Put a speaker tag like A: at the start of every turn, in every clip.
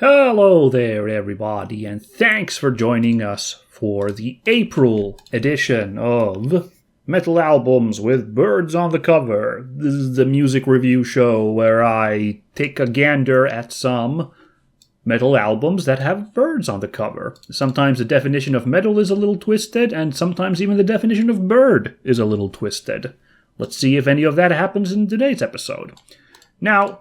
A: Hello there, everybody, and thanks for joining us for the April edition of Metal Albums with Birds on the Cover. This is the music review show where I take a gander at some metal albums that have birds on the cover. Sometimes the definition of metal is a little twisted, and sometimes even the definition of bird is a little twisted. Let's see if any of that happens in today's episode. Now,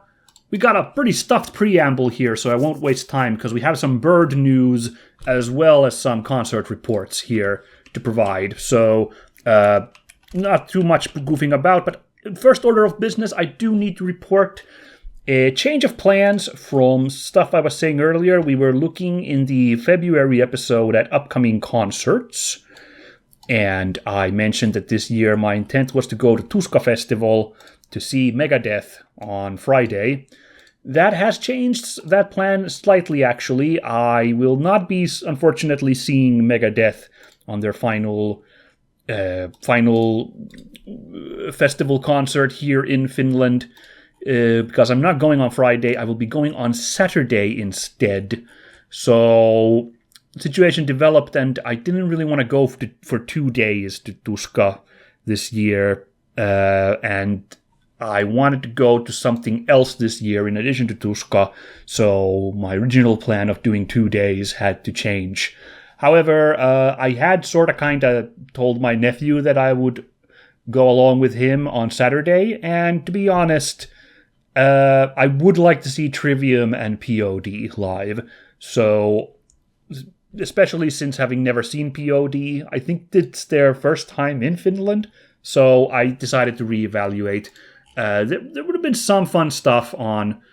A: we got a pretty stuffed preamble here, so I won't waste time because we have some bird news as well as some concert reports here to provide. So, not too much goofing about, but first order of business, I do need to report a change of plans from stuff I was saying earlier. We were looking in the February episode at upcoming concerts, and I mentioned that this year my intent was to go to Tuska Festival to see Megadeth on Friday. That has changed that plan slightly, actually. I will not be, unfortunately, seeing Megadeth on their final festival concert here in Finland, because I'm not going on Friday. I will be going on Saturday instead. So the situation developed, and I didn't really want to go for 2 days to Tuska this year, and I wanted to go to something else this year in addition to Tuska, so my original plan of doing 2 days had to change. However, I had kind of told my nephew that I would go along with him on Saturday, and to be honest, I would like to see Trivium and POD live, so especially since having never seen POD, I think it's their first time in Finland, so I decided to reevaluate. There would have been some fun stuff on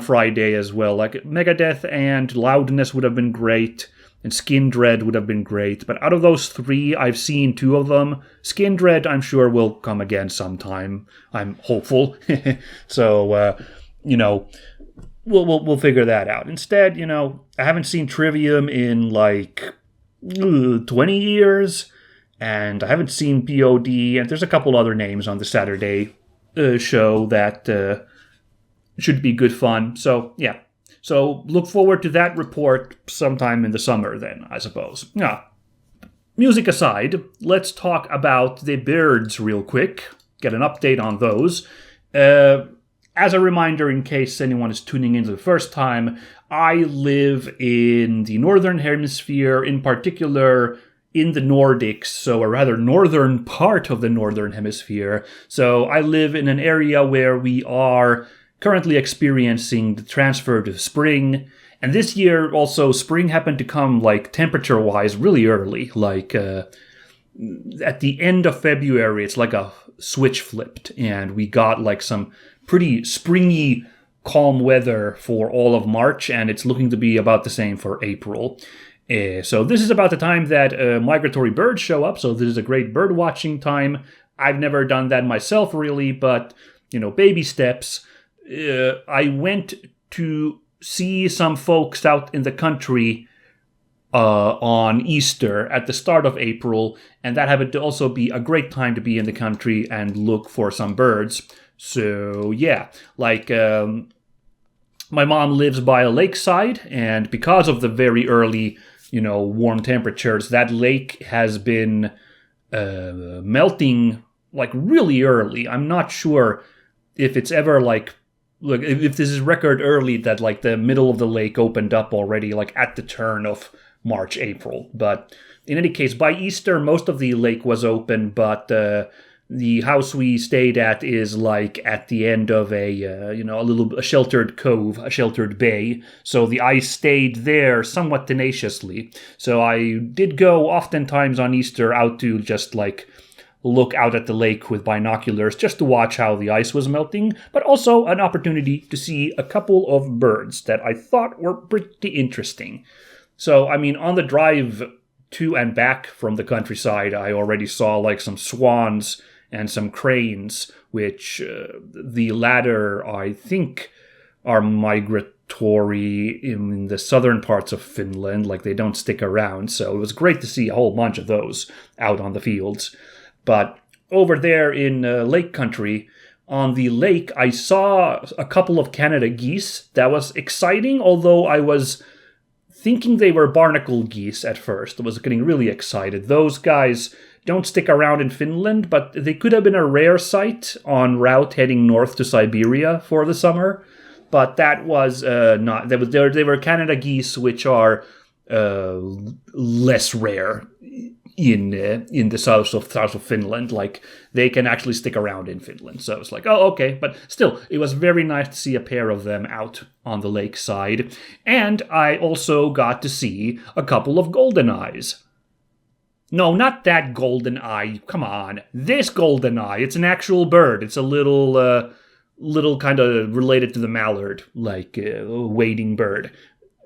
A: Friday as well. Like Megadeth and Loudness would have been great, and Skin Dread would have been great. But out of those three, I've seen 2 of them. Skin Dread, I'm sure, will come again sometime. I'm hopeful. So, we'll figure that out. Instead, I haven't seen Trivium in like 20 years, and I haven't seen POD, and there's a couple other names on the Saturday show that should be good fun. So, yeah. So, look forward to that report sometime in the summer then, I suppose. Yeah. Music aside, let's talk about the birds real quick. Get an update on those. As a reminder, in case anyone is tuning in for the first time, I live in the Northern Hemisphere, in particular in the Nordics, so a rather northern part of the Northern Hemisphere. So I live in an area where we are currently experiencing the transfer to spring. And this year also, spring happened to come, temperature-wise, really early. At the end of February, it's like a switch flipped, and we got some pretty springy, calm weather for all of March, and it's looking to be about the same for April. So this is about the time that migratory birds show up, so this is a great bird watching time. I've never done that myself, really, but, baby steps. I went to see some folks out in the country on Easter at the start of April, and that happened to also be a great time to be in the country and look for some birds. So, yeah, my mom lives by a lakeside, and because of the very early warm temperatures, that lake has been melting really early. I'm not sure if it's ever if this is record early that the middle of the lake opened up already at the turn of March, April. But in any case, by Easter, most of the lake was open, but the house we stayed at is at the end of a sheltered cove, a sheltered bay. So the ice stayed there somewhat tenaciously. So I did go oftentimes on Easter out to just look out at the lake with binoculars just to watch how the ice was melting, but also an opportunity to see a couple of birds that I thought were pretty interesting. So, on the drive to and back from the countryside, I already saw some swans and some cranes, which the latter, I think, are migratory in the southern parts of Finland. They don't stick around, so it was great to see a whole bunch of those out on the fields. But over there in Lake Country, on the lake, I saw a couple of Canada geese. That was exciting, although I was thinking they were barnacle geese at first. I was getting really excited. Those guys don't stick around in Finland, but they could have been a rare sight on route heading north to Siberia for the summer. But that was not. They were Canada geese, which are less rare in the south of Finland. Like, they can actually stick around in Finland. So it's like, oh, okay. But still, it was very nice to see a pair of them out on the lakeside. And I also got to see a couple of golden eyes. No, not that golden eye. Come on. This golden eye. It's an actual bird. It's a little kind of related to the mallard, like a wading bird.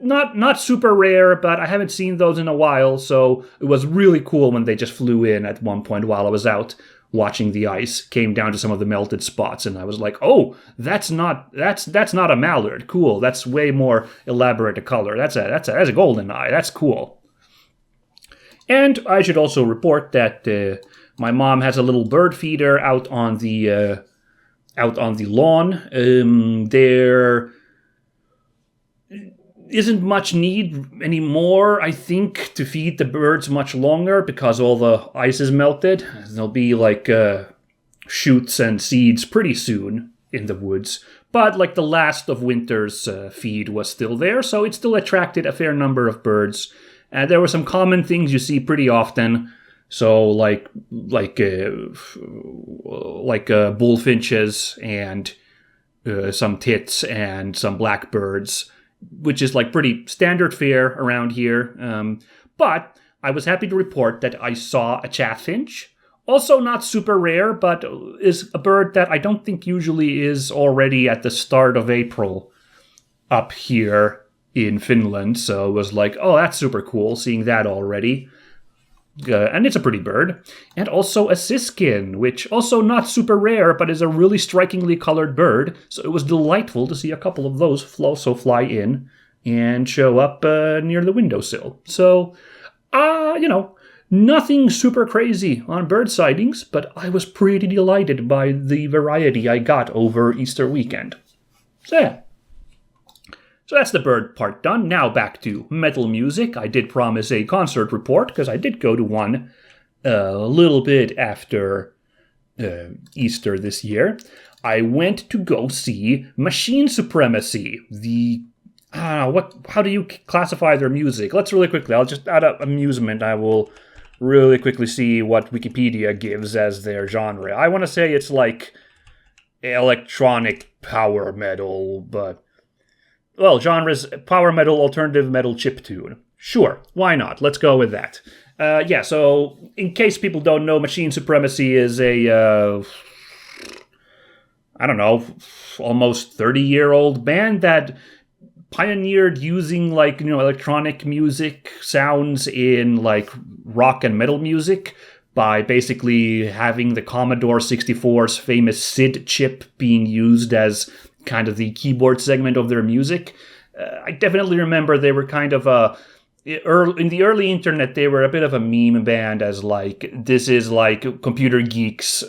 A: Not super rare, but I haven't seen those in a while, so it was really cool when they just flew in at one point while I was out watching the ice, came down to some of the melted spots, and I was like, oh, that's not a mallard. Cool. That's way more elaborate a color. That's a golden eye. That's cool. And I should also report that my mom has a little bird feeder out on the lawn. There isn't much need anymore, I think, to feed the birds much longer because all the ice is melted. There'll be like shoots and seeds pretty soon in the woods. But like the last of winter's feed was still there, so it still attracted a fair number of birds. And there were some common things you see pretty often. So like bullfinches and some tits and some blackbirds, which is like pretty standard fare around here. But I was happy to report that I saw a chaffinch. Also not super rare, but is a bird that I don't think usually is already at the start of April up here in Finland. So it was like, oh, that's super cool seeing that already. And it's a pretty bird. And also a siskin, which also not super rare, but is a really strikingly colored bird. So it was delightful to see a couple of those fly in and show up near the windowsill. So, nothing super crazy on bird sightings, but I was pretty delighted by the variety I got over Easter weekend. So yeah. So that's the bird part done. Now back to metal music. I did promise a concert report, because I did go to one a little bit after Easter this year. I went to go see Machine Supremacy. How do you classify their music? Let's really quickly, I'll just, out of amusement, I will really quickly see what Wikipedia gives as their genre. I want to say it's like electronic power metal, but... well, genres, power metal, alternative metal, chiptune. Sure, why not? Let's go with that. So in case people don't know, Machine Supremacy is a, almost 30-year-old band that pioneered using, electronic music sounds in, rock and metal music by basically having the Commodore 64's famous SID chip being used as kind of the keyboard segment of their music. I definitely remember they were kind of in the early internet, they were a bit of a meme band as this is computer geeks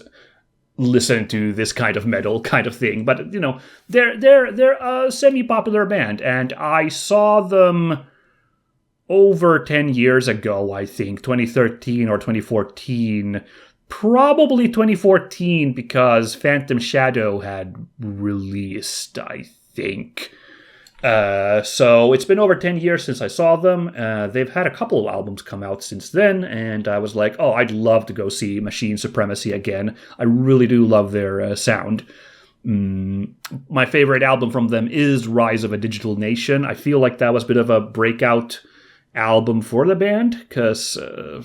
A: listen to this kind of metal kind of thing. But, they're a semi-popular band, and I saw them over 10 years ago, I think, 2013 or 2014. Probably 2014, because Phantom Shadow had released, I think. So it's been over 10 years since I saw them. They've had a couple of albums come out since then, and I was like, oh, I'd love to go see Machine Supremacy again. I really do love their sound. My favorite album from them is Rise of a Digital Nation. I feel like that was a bit of a breakout album for the band, because I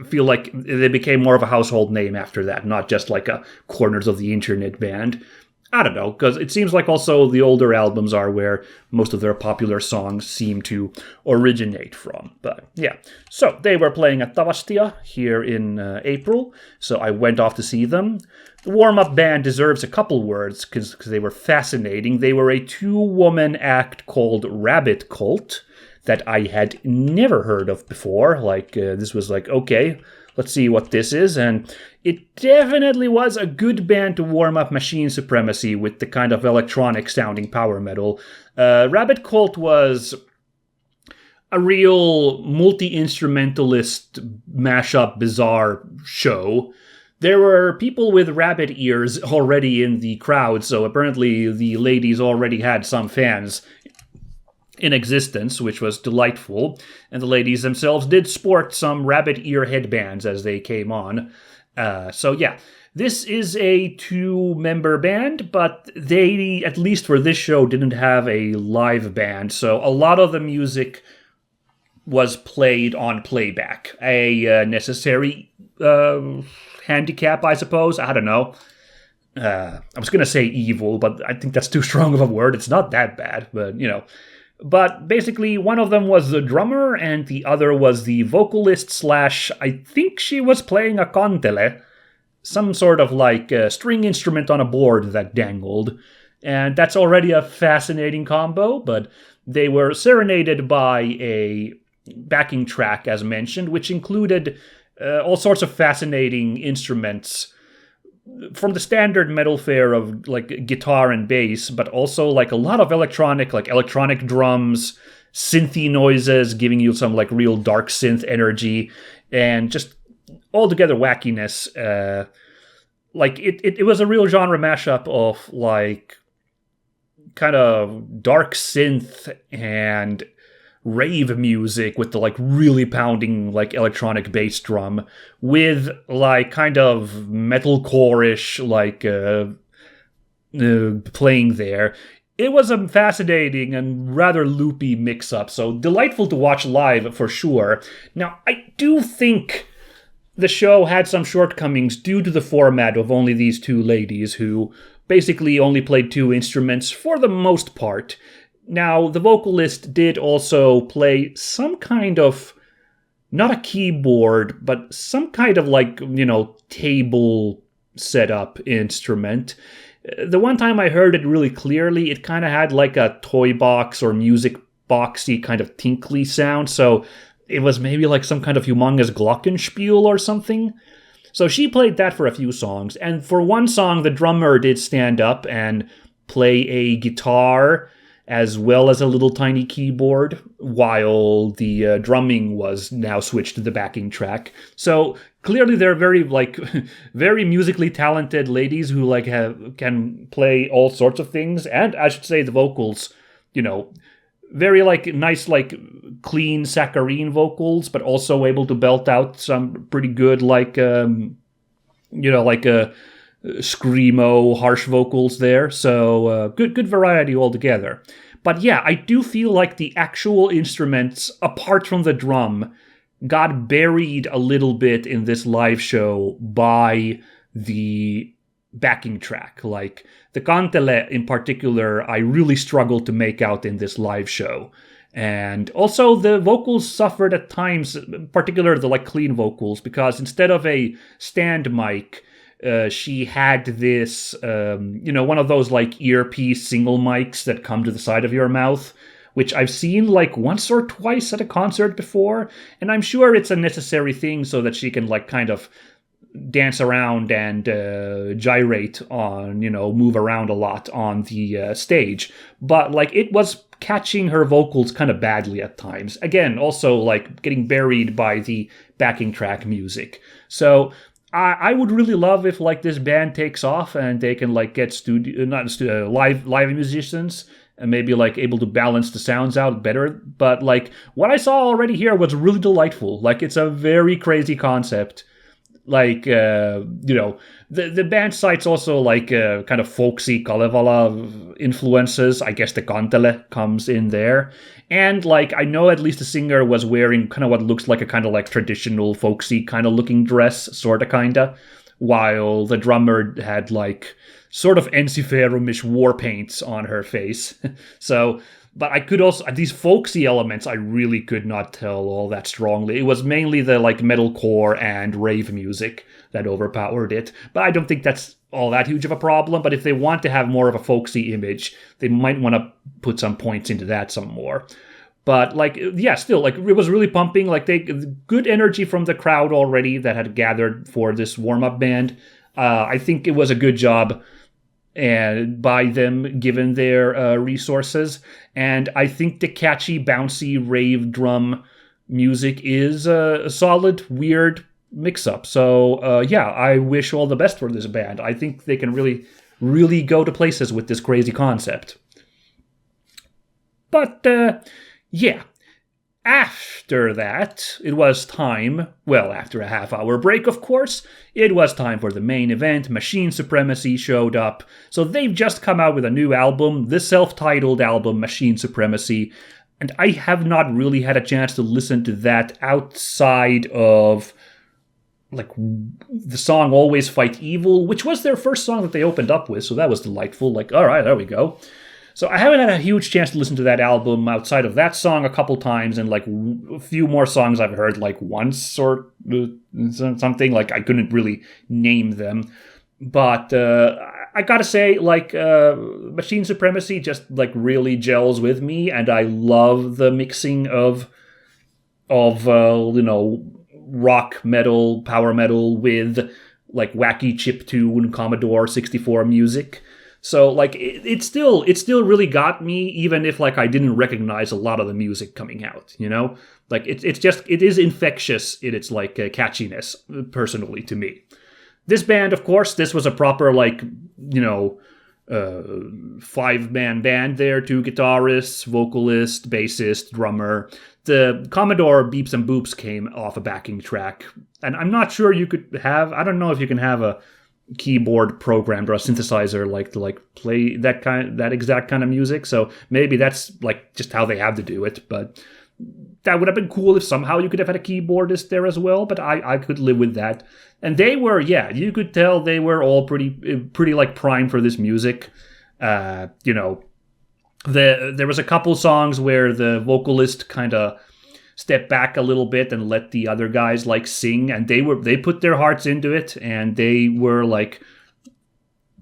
A: feel like they became more of a household name after that, not just like a corners of the internet band. I don't know, because it seems like also the older albums are where most of their popular songs seem to originate from. But yeah, so they were playing at Tavastia here in April, so I went off to see them. The warm-up band deserves a couple words because they were fascinating. They were a 2-woman act called Rabbit Cult that I had never heard of before. This was okay, let's see what this is. And it definitely was a good band to warm up Machine Supremacy with the kind of electronic sounding power metal. Rabbit Cult was a real multi-instrumentalist mashup bizarre show. There were people with rabbit ears already in the crowd, so apparently the ladies already had some fans in existence, which was delightful. And the ladies themselves did sport some rabbit ear headbands as they came on. So yeah, this is a 2-member band, but they, at least for this show, didn't have a live band. So a lot of the music was played on playback. A necessary handicap, I suppose. I don't know. I was going to say evil, but I think that's too strong of a word. It's not that bad, but, you know. But basically, one of them was the drummer, and the other was the vocalist / I think she was playing a kantele, some sort of like string instrument on a board that dangled. And that's already a fascinating combo, but they were serenaded by a backing track, as mentioned, which included all sorts of fascinating instruments from the standard metal fare of like guitar and bass, but also like a lot of electronic drums, synthy noises, giving you some like real dark synth energy, and just altogether wackiness. Like it was a real genre mashup of like kind of dark synth and rave music with the like really pounding like electronic bass drum with like kind of metalcore-ish like playing there. It was a fascinating and rather loopy mix-up, so delightful to watch live for sure. Now, I do think the show had some shortcomings due to the format of only these 2 ladies who basically only played 2 instruments for the most part. Now, the vocalist did also play some kind of, not a keyboard, but some kind of like, you know, table setup instrument. The one time I heard it really clearly, it kind of had like a toy box or music boxy kind of tinkly sound, so it was maybe like some kind of humongous glockenspiel or something. So she played that for a few songs, and for one song, the drummer did stand up and play a guitar as well as a little tiny keyboard, while the drumming was now switched to the backing track. So clearly they're very like very musically talented ladies who like can play all sorts of things, and I should say the vocals, you know, very like nice like clean saccharine vocals, but also able to belt out some pretty good like you know, like a screamo, harsh vocals there. So good variety altogether. But yeah, I do feel like the actual instruments, apart from the drum, got buried a little bit in this live show by the backing track. Like the kantele in particular, I really struggled to make out in this live show. And also the vocals suffered at times, in particular the like clean vocals, because instead of a stand mic, she had this, you know, one of those like earpiece single mics that come to the side of your mouth, which I've seen like once or twice at a concert before. And I'm sure it's a necessary thing so that she can like kind of dance around and gyrate on, you know, move around a lot on the stage. But like it was catching her vocals kind of badly at times. Again, also like getting buried by the backing track music. So I would really love if like this band takes off and they can like get live musicians and maybe like able to balance the sounds out better. But like what I saw already here was really delightful. Like it's a very crazy concept. Like, you know, the band cites also like kind of folksy Kalevala influences. I guess the kantele comes in there. And like, I know at least the singer was wearing kind of what looks like a kind of like traditional folksy kind of looking dress, sort of kinda, while the drummer had like sort of Ensiferum-ish war paints on her face. So, but I could also, these folksy elements, I really could not tell all that strongly. It was mainly the like metalcore and rave music that overpowered it. But I don't think that's all that huge of a problem. But if they want to have more of a folksy image, they might want to put some points into that some more. But like, yeah, still, like, it was really pumping. Like, they good energy from the crowd already that had gathered for this warm-up band. I think it was a good job and by them given their resources. And I think the catchy, bouncy rave drum music is a solid, weird mix-up. So yeah, I wish all the best for this band. I think they can really, really go to places with this crazy concept. But yeah, after that, it was time, well, after a half-hour break, of course, it was time for the main event. Machine Supremacy showed up. So they've just come out with a new album, the self-titled album, Machine Supremacy, and I have not really had a chance to listen to that outside of, like, the song Always Fight Evil, which was their first song that they opened up with, so that was delightful. Like, all right, there we go. So I haven't had a huge chance to listen to that album outside of that song a couple times, and like a few more songs I've heard like once or something. Like, I couldn't really name them. But I gotta say, like, Machine Supremacy just like really gels with me, and I love the mixing of rock metal, power metal with like wacky chiptune Commodore 64 music. So, like, it still really got me, even if, like, I didn't recognize a lot of the music coming out, you know? Like, it is infectious in its, like, catchiness, personally, to me. This band, of course, this was a proper, like, you know, 5-man band there, 2 guitarists, vocalist, bassist, drummer. The Commodore Beeps and Boops came off a backing track, and I'm not sure you could have, I don't know if you can have a keyboard programmed or a synthesizer like to like play that exact kind of music, so maybe that's like just how they have to do it. But that would have been cool if somehow you could have had a keyboardist there as well, but I could live with that. And they were, yeah, you could tell they were all pretty like primed for this music. You know, there was a couple songs where the vocalist kind of step back a little bit and let the other guys like sing, and they put their hearts into it, and they were like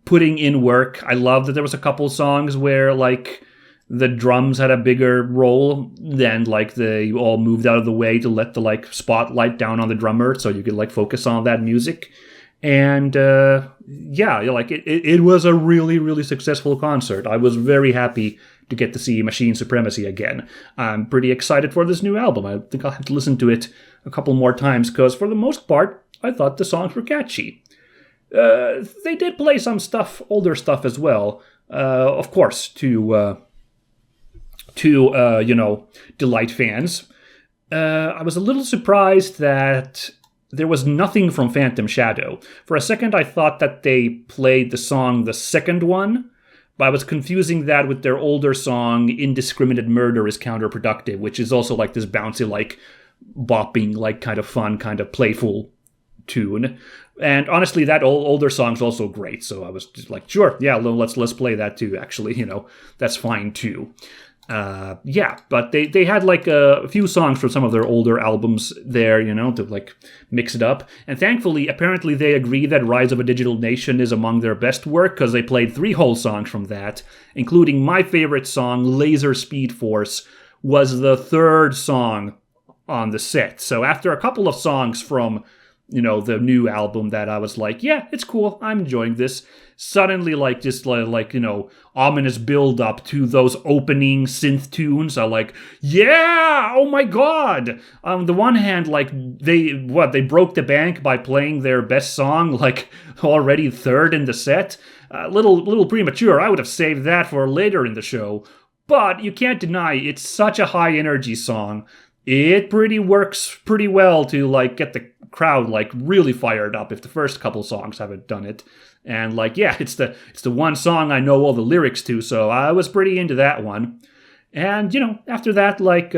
A: putting in work. I love that there was a couple songs where like the drums had a bigger role, than like they all moved out of the way to let the like spotlight down on the drummer so you could like focus on that music. And yeah, like it was a really, really successful concert. I was very happy to get to see Machine Supremacy again. I'm pretty excited for this new album. I think I'll have to listen to it a couple more times, because for the most part, I thought the songs were catchy. They did play some stuff, older stuff as well, of course, to you know, delight fans. I was a little surprised that there was nothing from Phantom Shadow. For a second, I thought that they played the song, the second one, but I was confusing that with their older song, Indiscriminate Murder is Counterproductive, which is also like this bouncy, like bopping, like kind of fun, kind of playful tune. And honestly, that older song's also great, so I was just like, sure, yeah, let's play that too, actually, you know, that's fine too. Yeah, but they had like a few songs from some of their older albums there, you know, to like mix it up. And thankfully, apparently they agree that Rise of a Digital Nation is among their best work, because they played 3 whole songs from that, including my favorite song, Laser Speed Force, was the 3rd song on the set. So after a couple of songs from, you know, the new album that I was like, yeah, it's cool, I'm enjoying this, suddenly like just like you know, ominous build up to those opening synth tunes are like, yeah, oh my god. On the one hand, like they broke the bank by playing their best song like already 3rd in the set. A little premature. I would have saved that for later in the show, but you can't deny it's such a high energy song. It works pretty well to like get the crowd like really fired up if the first couple songs haven't done it. And like, yeah, it's the one song I know all the lyrics to, so I was pretty into that one. And, you know, after that, like,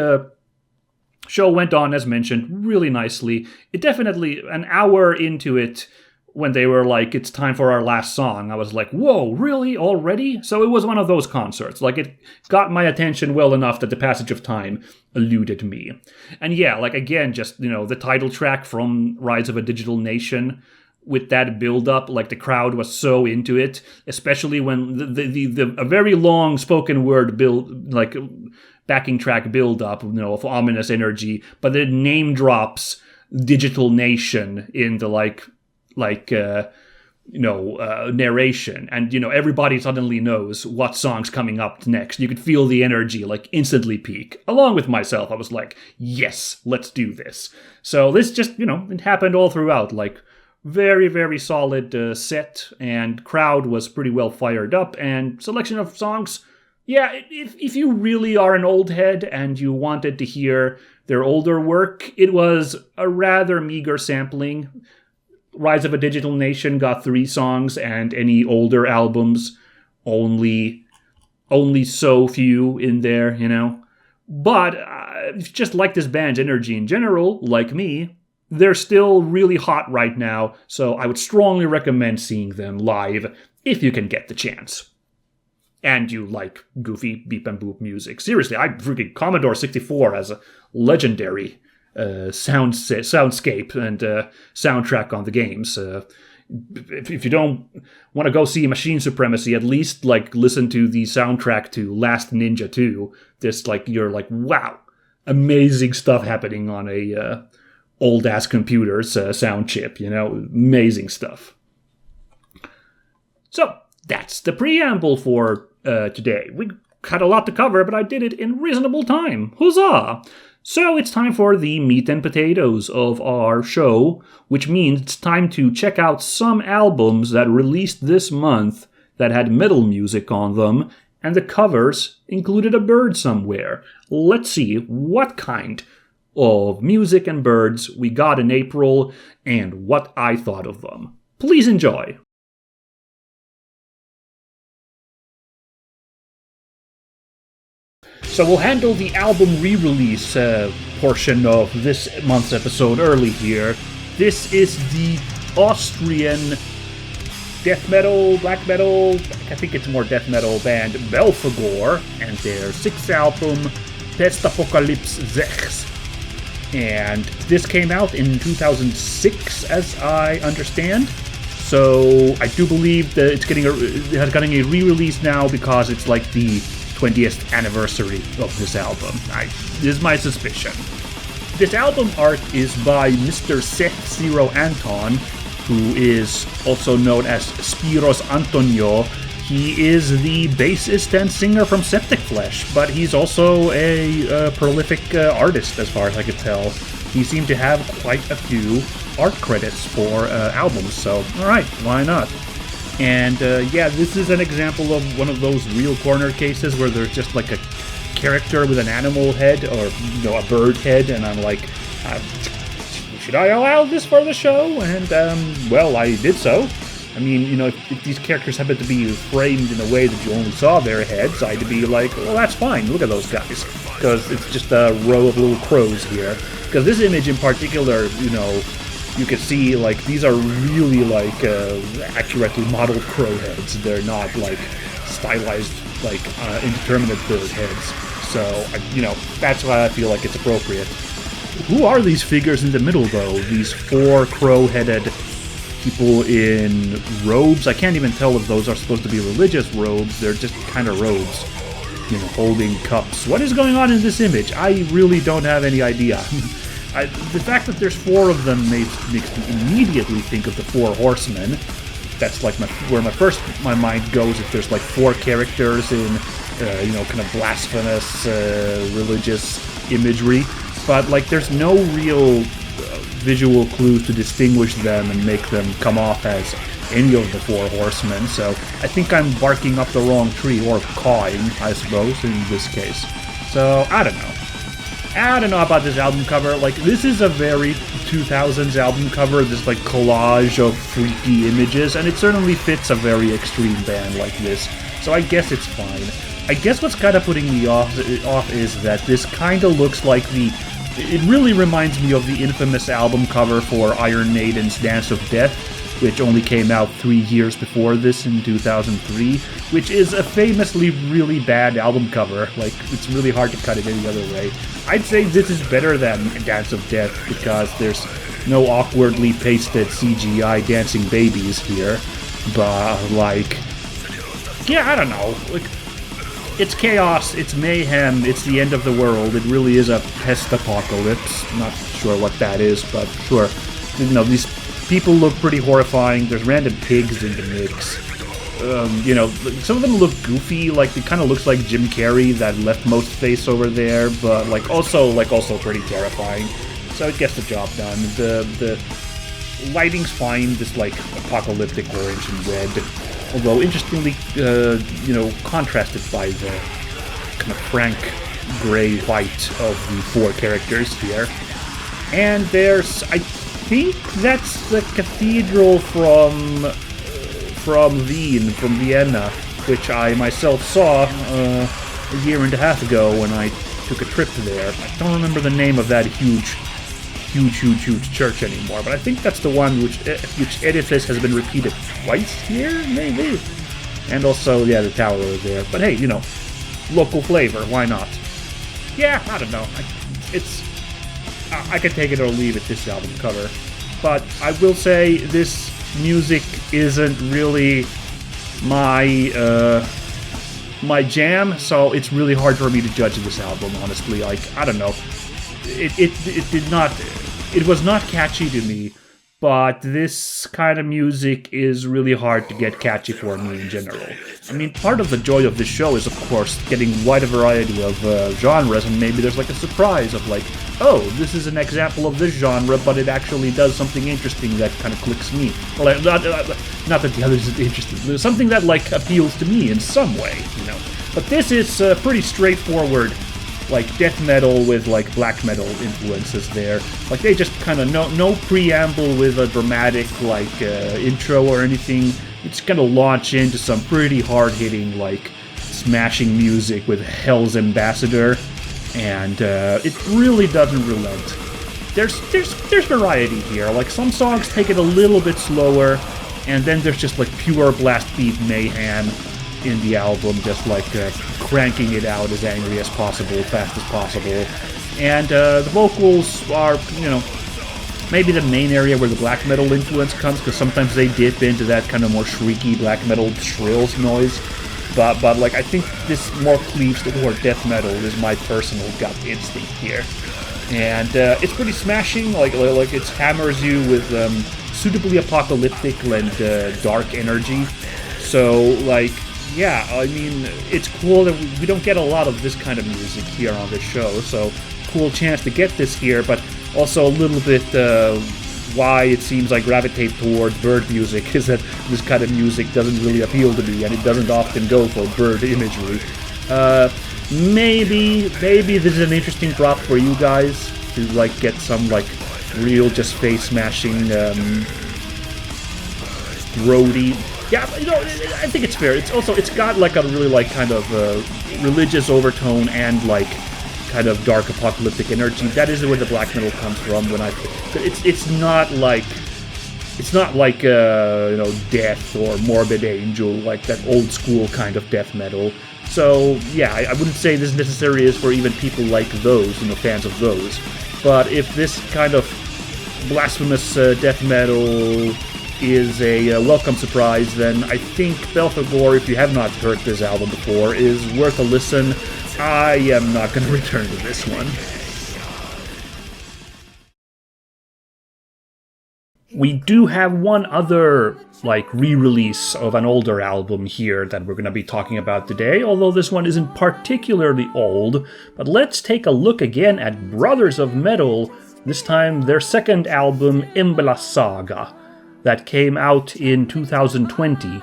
A: show went on, as mentioned, really nicely. It definitely, an hour into it, when they were like, it's time for our last song, I was like, whoa, really? Already? So it was one of those concerts. Like, it got my attention well enough that the passage of time eluded me. And yeah, like, again, just, you know, the title track from Rise of a Digital Nation, with that build-up, like, the crowd was so into it, especially when a very long spoken word backing track build-up, of ominous energy, but it name drops Digital Nation in the narration, and everybody suddenly knows what song's coming up next. You could feel the energy instantly peak. Along with myself, I was like, yes, let's do this. So this just it happened all throughout. Very, very solid set, and crowd was pretty well fired up, and selection of songs. Yeah, if you really are an old head and you wanted to hear their older work, it was a rather meager sampling. Rise of a Digital Nation got 3 songs, and any older albums, only so few in there, But if you just like this band's energy in general, like me, they're still really hot right now, so I would strongly recommend seeing them live if you can get the chance. And you like goofy beep and boop music. Seriously, freaking Commodore 64 has a legendary soundscape and soundtrack on the games. If you don't want to go see Machine Supremacy, at least listen to the soundtrack to Last Ninja 2. You're like, wow, amazing stuff happening on a old ass computer's sound chip. Amazing stuff. So that's the preamble for today. We had a lot to cover, but I did it in reasonable time. Huzzah! So it's time for the meat and potatoes of our show, which means it's time to check out some albums that released this month that had metal music on them, and the covers included a bird somewhere. Let's see what kind of music and birds we got in April and what I thought of them. Please enjoy. So we'll handle the album re-release portion of this month's episode early here. This is the Austrian death metal, black metal, I think it's more death metal band Belphegor, and their 6th album, Pestapokalypse VI. And this came out in 2006, as I understand. So I do believe that it's getting a re-release now because it's the 20th anniversary of this album. This is my suspicion. This album art is by Mr. Seth Siro Anton, who is also known as Spiros Antonio. He is the bassist and singer from Septic Flesh, but he's also a prolific artist as far as I could tell. He seemed to have quite a few art credits for albums, so alright, why not? And this is an example of one of those real corner cases where there's just a character with an animal head or a bird head, and I'm like, should I allow this for the show? And I did so. I mean, if these characters happen to be framed in a way that you only saw their heads, I'd be like, well, that's fine. Look at those guys, because it's just a row of little crows here. Because this image in particular, you can see these are really accurately modeled crow heads. They're not stylized indeterminate bird heads. So that's why I feel like it's appropriate. Who are these figures in the middle though? These 4 crow-headed people in robes? I can't even tell if those are supposed to be religious robes. They're just kind of robes, holding cups. What is going on in this image? I really don't have any idea. The fact that there's 4 of them makes me immediately think of the 4 horsemen. That's where my mind goes if there's 4 characters in kind of blasphemous religious imagery. But there's no real visual clues to distinguish them and make them come off as any of the 4 horsemen. So I think I'm barking up the wrong tree, or cawing, I suppose, in this case. So I don't know. I don't know about this album cover. This is a very 2000s album cover, this collage of freaky images, and it certainly fits a very extreme band like this, so I guess it's fine. I guess what's kind of putting me off is that this kind of looks like it really reminds me of the infamous album cover for Iron Maiden's Dance of Death, which only came out 3 years before this in 2003, which is a famously really bad album cover. It's really hard to cut it any other way. I'd say this is better than Dance of Death because there's no awkwardly pasted CGI dancing babies here. But, I don't know. it's chaos, it's mayhem, it's the end of the world. It really is a Pestapokalypse. Not sure what that is, but sure. You know, these people look pretty horrifying. There's random pigs in the mix. You know, some of them look goofy, like it kind of looks like Jim Carrey, that leftmost face over there, but also pretty terrifying. So it gets the job done. The lighting's fine, this like apocalyptic orange and red, although interestingly, you know, contrasted by the kind of frank gray-white of the four characters here. And there's, I think that's the cathedral from Vienna, which I myself saw a year and a half ago when I took a trip there. I don't remember the name of that huge church anymore, but I think that's the one which edifice has been repeated twice here, maybe. And also, yeah, the tower over there. But hey, you know, local flavor, why not? Yeah, I don't know. I can take it or leave it, this album cover. But I will say this music isn't really my my jam, so it's really hard for me to judge this album, honestly. Like, I don't know. It was not catchy to me, but this kind of music is really hard to get catchy for me in general. I mean, part of the joy of this show is, of course, getting quite a variety of genres, and maybe there's like a surprise of like, oh, this is an example of this genre, but it actually does something interesting that kind of clicks me. Well, like, not that the others is interesting. There's something that like appeals to me in some way, you know. But this is pretty straightforward, like death metal with like black metal influences there. Like they just kind of no preamble with a dramatic like intro or anything. It's gonna launch into some pretty hard-hitting like smashing music with Hell's Ambassador, and it really doesn't relent. There's variety here. Like some songs take it a little bit slower, and then there's just like pure blast beat mayhem in the album, just like cranking it out as angry as possible, fast as possible. And the vocals are, you know, maybe the main area where the black metal influence comes, because sometimes they dip into that kind of more shrieky black metal shrills noise. But like I think this more cleaves toward death metal is my personal gut instinct here. And it's pretty smashing, like it hammers you with suitably apocalyptic and dark energy. So like, yeah, I mean, it's cool that we don't get a lot of this kind of music here on this show, so cool chance to get this here, but also a little bit why it seems I gravitate towards bird music is that this kind of music doesn't really appeal to me, and it doesn't often go for bird imagery. Maybe this is an interesting drop for you guys to like get some like real just face smashing roadie. Yeah, you know, I think it's fair. It's got like a really like kind of religious overtone and like kind of dark apocalyptic energy. That is where the black metal comes from. It's not like you know, Death or Morbid Angel, like that old school kind of death metal. So yeah, I wouldn't say this necessarily is for even people like those, you know, fans of those. But if this kind of blasphemous death metal is a welcome surprise, then I think Belphegor, if you have not heard this album before, is worth a listen. I am not going to return to this one. We do have one other like re-release of an older album here that we're going to be talking about today, although this one isn't particularly old. But let's take a look again at Brothers of Metal, this time their second album, Emblas Saga, that came out in 2020.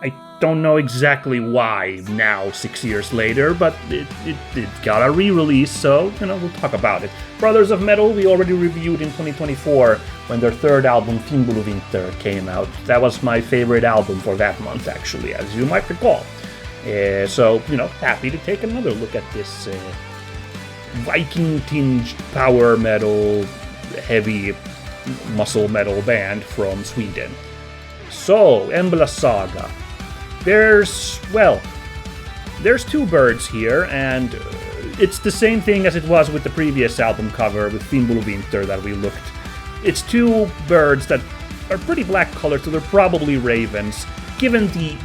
A: I don't know exactly why now, 6 years later, but it got a re-release, so, you know, we'll talk about it. Brothers of Metal, we already reviewed in 2024 when their third album, Winter, came out. That was my favorite album for that month, actually, as you might recall. So, you know, happy to take another look at this Viking-tinged power metal, heavy muscle metal band from Sweden. So, Emblas Saga. There's two birds here, and it's the same thing as it was with the previous album cover with Winter that we looked. It's two birds that are pretty black colored, so they're probably ravens. Given the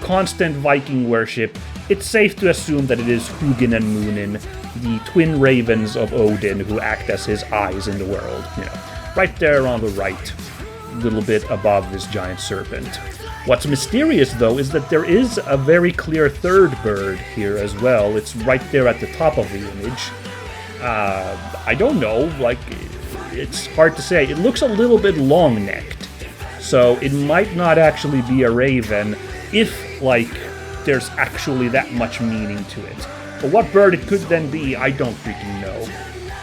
A: constant Viking worship, it's safe to assume that it is Hugin and Munin, the twin ravens of Odin, who act as his eyes in the world. Right there on the right, a little bit above this giant serpent. What's mysterious, though, is that there is a very clear third bird here as well. It's right there at the top of the image. I don't know, it's hard to say. It looks a little bit long-necked, so it might not actually be a raven if, there's actually that much meaning to it. But what bird it could then be, I don't freaking know.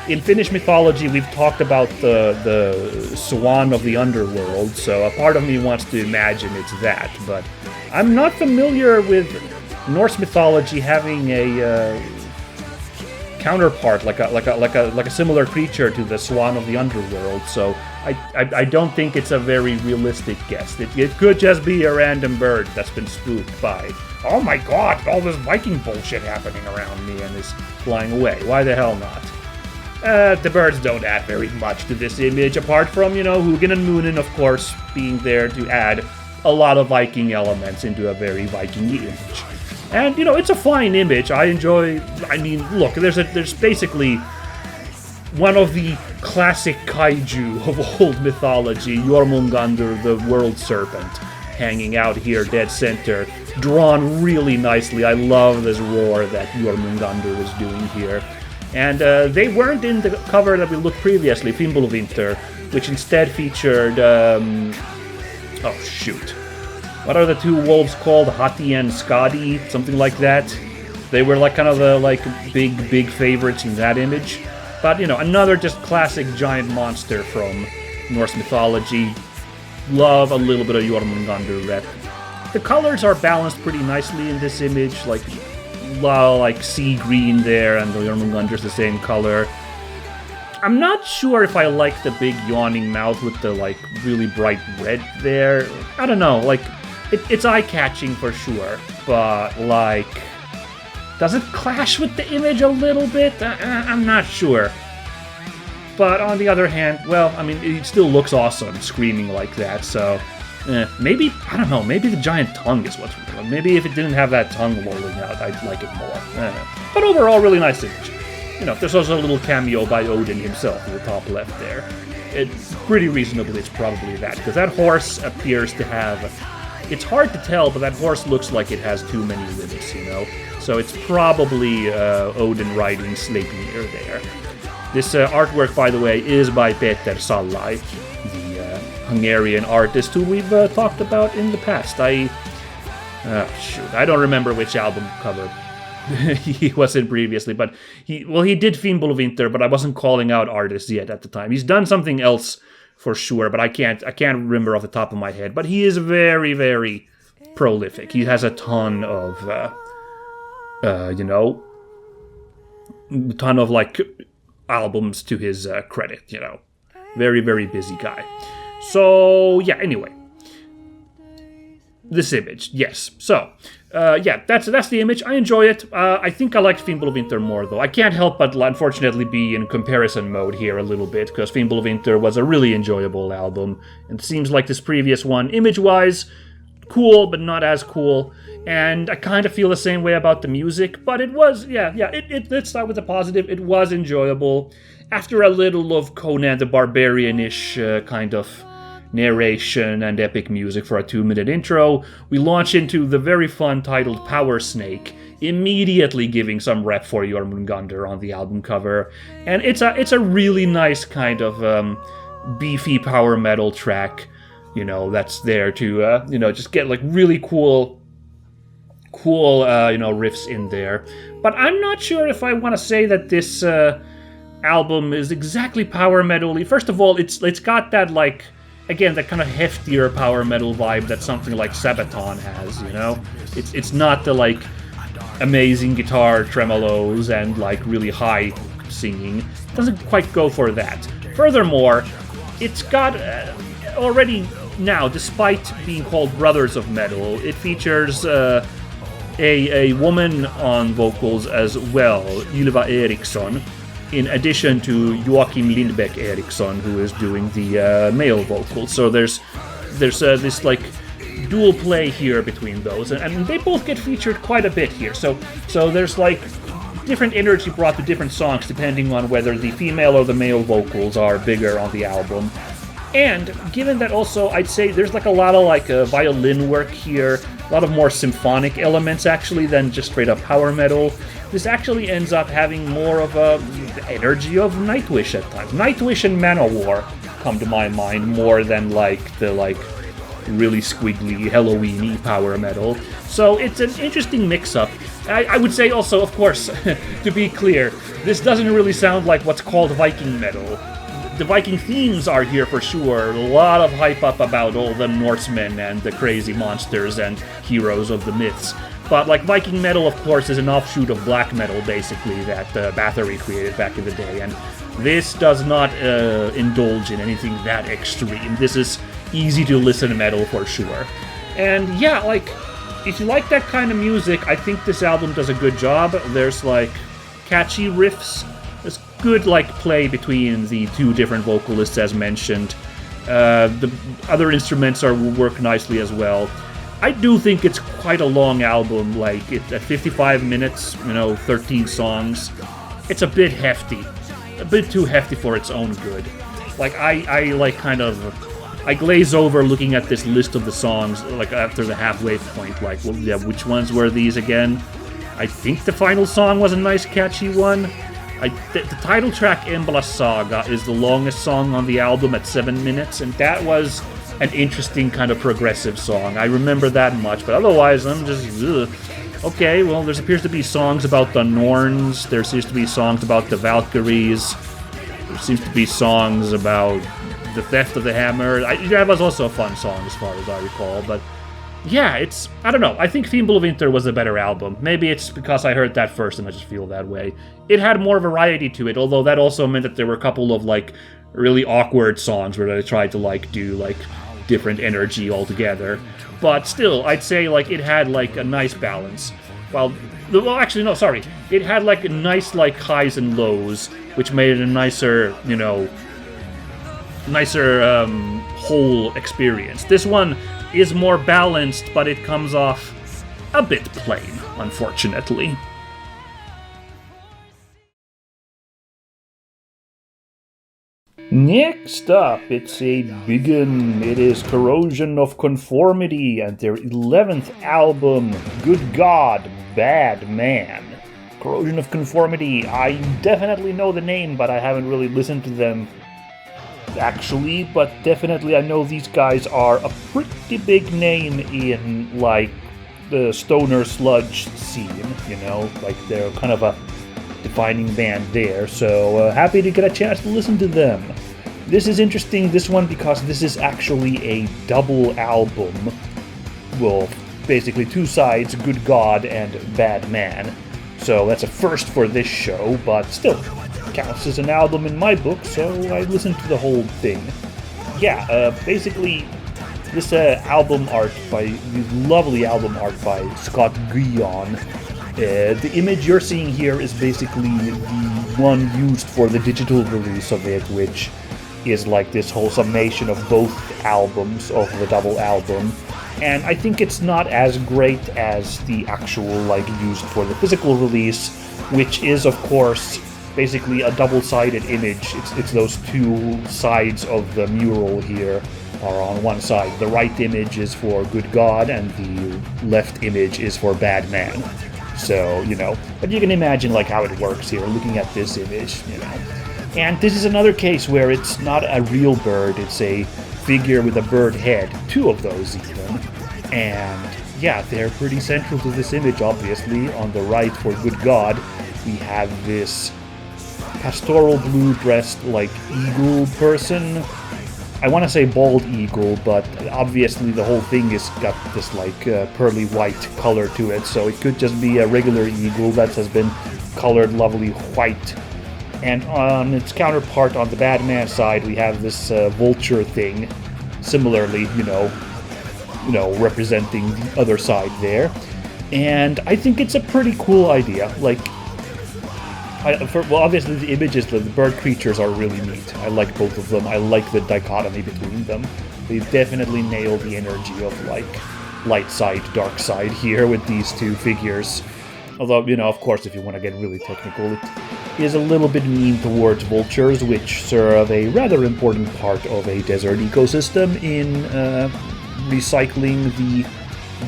A: In Finnish mythology, we've talked about the swan of the underworld, so a part of me wants to imagine it's that, but I'm not familiar with Norse mythology having a counterpart, like a similar creature to the swan of the underworld, so I don't think it's a very realistic guess. It could just be a random bird that's been spooked by, oh my god, all this Viking bullshit happening around me and is flying away. Why the hell not? The birds don't add very much to this image, apart from, Hugin and Munin, of course, being there to add a lot of Viking elements into a very Viking image. And, it's a fine image. I enjoy, look, there's basically one of the classic kaiju of old mythology, Jormungandr, the world serpent, hanging out here dead center, drawn really nicely. I love this roar that Jormungandr is doing here. And they weren't in the cover that we looked previously, Fimbulvinter, which instead featured, oh shoot. What are the two wolves called? Hati and Skadi? Something like that. They were kind of the big favorites in that image. But, another just classic giant monster from Norse mythology. Love a little bit of Jormungandr rep. The colors are balanced pretty nicely in this image, sea green there, and the Jormungandr's the same color. I'm not sure if I like the big yawning mouth with the, really bright red there. I don't know, it's eye-catching for sure, but, does it clash with the image a little bit? I'm not sure. But on the other hand, well, it still looks awesome screaming like that, so... maybe, I don't know, maybe the giant tongue is what's real. Maybe if it didn't have that tongue rolling out, I'd like it more. But overall, really nice image. There's also a little cameo by Odin himself in the top left there. It's pretty reasonable it's probably that, because that horse appears to have... It's hard to tell, but that horse looks like it has too many limbs, So it's probably Odin riding Sleipnir there. This artwork, by the way, is by Péter Sallai, the Hungarian artist who we've talked about in the past. I don't remember which album cover he was in previously, but he did Fimbulvinter, but I wasn't calling out artists yet at the time. He's done something else for sure, but I can't remember off the top of my head. But he is very, very prolific. He has a ton of, albums to his credit, Very, very busy guy. So, yeah, anyway. This image, yes. So, that's the image. I enjoy it. I think I liked Fimbulvinter more, though. I can't help but, unfortunately, be in comparison mode here a little bit, because Fimbulvinter was a really enjoyable album. And it seems like this previous one, image-wise, cool, but not as cool. And I kind of feel the same way about the music, but it was, let's start with the positive. It was enjoyable. After a little of Conan the Barbarian-ish kind of narration and epic music for a 2-minute intro, we launch into the very fun titled Power Snake, immediately giving some rep for Jormungandr on the album cover. And it's a really nice kind of beefy power metal track, that's there to, just get really cool riffs in there. But I'm not sure if I want to say that this album is exactly power metal-y. First of all, it's got that again, that kind of heftier power metal vibe that something like Sabaton has, It's not the amazing guitar tremolos and really high singing. It doesn't quite go for that. Furthermore, it's got already now, despite being called Brothers of Metal, it features a woman on vocals as well, Ylva Eriksson, in addition to Joakim Lindbäck Eriksson, who is doing the male vocals. So there's this dual play here between those, and they both get featured quite a bit here. So there's like different energy brought to different songs depending on whether the female or the male vocals are bigger on the album. And given that also, I'd say there's like a lot of like violin work here, a lot of more symphonic elements actually than just straight up power metal. This actually ends up having more of the energy of Nightwish at times. Nightwish and Manowar come to my mind more than like the really squiggly Halloween-y power metal. So it's an interesting mix-up. I would say also, of course, to be clear, this doesn't really sound like what's called Viking metal. The Viking themes are here for sure. A lot of hype up about all the Norsemen and the crazy monsters and heroes of the myths. But like Viking metal, of course, is an offshoot of black metal, basically, that Bathory created back in the day. And this does not indulge in anything that extreme. This is easy to listen metal for sure. And yeah, like, if you like that kind of music, I think this album does a good job. There's like catchy riffs. There's good like play between the two different vocalists as mentioned. The other instruments work nicely as well. I do think it's quite a long album, like at 55 minutes, 13 songs. It's a bit hefty. A bit too hefty for its own good. Like I glaze over looking at this list of the songs like after the halfway point, like, well, yeah, which ones were these again? I think the final song was a nice catchy one. The title track, Emblas Saga, is the longest song on the album at 7 minutes, and that was an interesting kind of progressive song. I remember that much, but otherwise I'm just, ugh. Okay, well, there appears to be songs about the Norns, there seems to be songs about the Valkyries, there seems to be songs about the theft of the hammer. That was also a fun song as far as I recall, but yeah, I don't know, I think Fimbul of Winter was a better album. Maybe it's because I heard that first and I just feel that way. It had more variety to it, although that also meant that there were a couple of like really awkward songs where they tried to like do like different energy altogether. But still, I'd say like it had like a nice balance. It had like a nice like highs and lows, which made it a nicer whole experience. This one is more balanced, but it comes off a bit plain, unfortunately. Next up, it's a big one. It is Corrosion of Conformity and their 11th album, Good God, Bad Man. Corrosion of Conformity, I definitely know the name, but I haven't really listened to them actually, but definitely I know these guys are a pretty big name in, like, the stoner sludge scene, like they're kind of a defining band there, so happy to get a chance to listen to them. This is interesting, this one, because this is actually a double album. Well, basically two sides, Good God and Bad Man. So that's a first for this show, but still, counts as an album in my book, so I listened to the whole thing. Yeah, basically, this lovely album art by Scott Guion. The image you're seeing here is basically the one used for the digital release of it, which is like this whole summation of both albums of the double album. And I think it's not as great as the actual, like, used for the physical release, which is, of course, basically a double-sided image. It's those two sides of the mural here are on one side. The right image is for Good God, and the left image is for Bad Man. So, but you can imagine, like, how it works here, looking at this image, And this is another case where it's not a real bird, it's a figure with a bird head, two of those even. And yeah, they're pretty central to this image, obviously. On the right, for Good God, we have this pastoral blue-dressed, like, eagle person. I want to say bald eagle, but obviously the whole thing has got this, like, pearly white color to it, so it could just be a regular eagle that has been colored lovely white. And on its counterpart on the Bad Man side, we have this vulture thing, similarly, representing the other side there. And I think it's a pretty cool idea. Like, obviously the images, the bird creatures are really neat. I like both of them. I like the dichotomy between them. They definitely nail the energy of, like, light side, dark side here with these two figures. Although, of course, if you want to get really technical, it is a little bit mean towards vultures, which serve a rather important part of a desert ecosystem in recycling the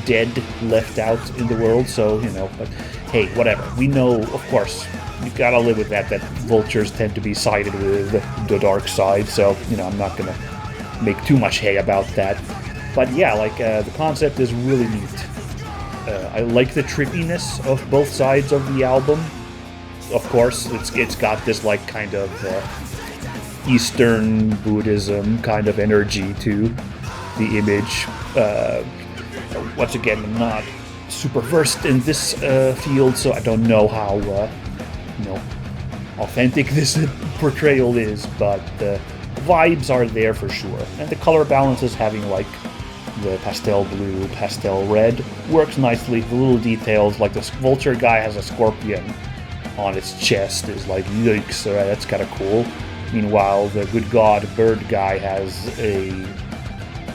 A: dead left out in the world. So, but hey, whatever. We know, of course, you gotta live with that vultures tend to be sided with the dark side. So, I'm not gonna make too much hay about that. But yeah, the concept is really neat. I like the trippiness of both sides of the album. Of course, it's got this kind of Eastern Buddhism kind of energy to the image. Once again, I'm not super versed in this field, so I don't know how authentic this portrayal is, but the vibes are there for sure. And the color balance is having the pastel blue, pastel red works nicely. The little details, this vulture guy has a scorpion on its chest, is yikes, alright, that's kind of cool. Meanwhile, the good god bird guy has a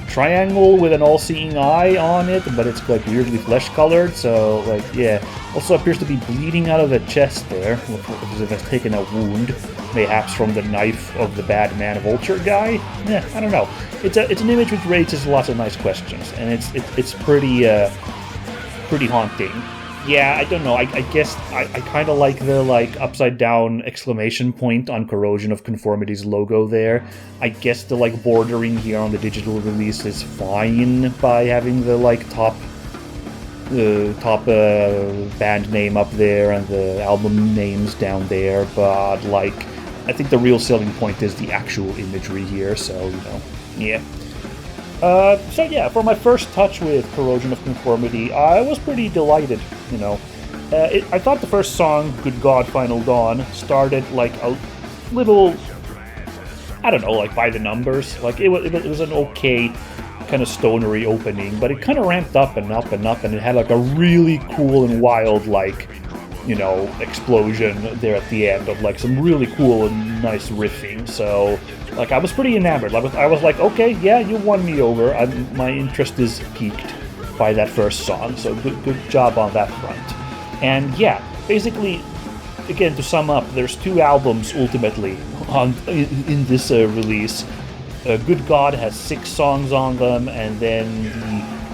A: triangle with an all-seeing eye on it, but it's weirdly flesh-colored, so yeah. Also appears to be bleeding out of the chest there, as if it's taken a wound, mayhaps from the knife of the bad man vulture guy. Yeah, I don't know. It's an image which raises lots of nice questions, and it's pretty haunting. Yeah, I don't know. I guess I kind of like the upside down exclamation point on Corrosion of Conformity's logo there. I guess the bordering here on the digital release is fine by having the top band name up there and the album names down there, but I think the real selling point is the actual imagery here. So yeah. So yeah, for my first touch with Corrosion of Conformity, I was pretty delighted, I thought the first song, Good God, Final Dawn, started a little, I don't know, by the numbers. It was an okay kind of stonery opening, but it kind of ramped up and up and up, and it had a really cool and wild, explosion there at the end of some really cool and nice riffing. So I was pretty enamored. I was okay, yeah, you won me over. My interest is piqued by that first song, so good job on that front. And yeah, basically, again, to sum up, there's two albums ultimately in this release. Good God has 6 songs on them, and then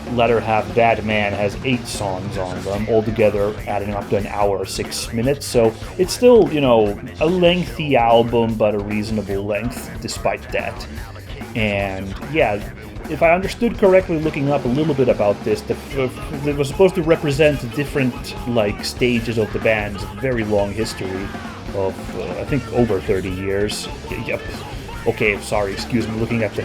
A: the latter half, Bad Man, has 8 songs on them, altogether adding up to an hour, 6 minutes. So it's still, a lengthy album, but a reasonable length despite that. And yeah, if I understood correctly, looking up a little bit about this, it was supposed to represent different stages of the band's very long history of, I think, over 30 years. Yep. Okay, sorry, excuse me, looking at the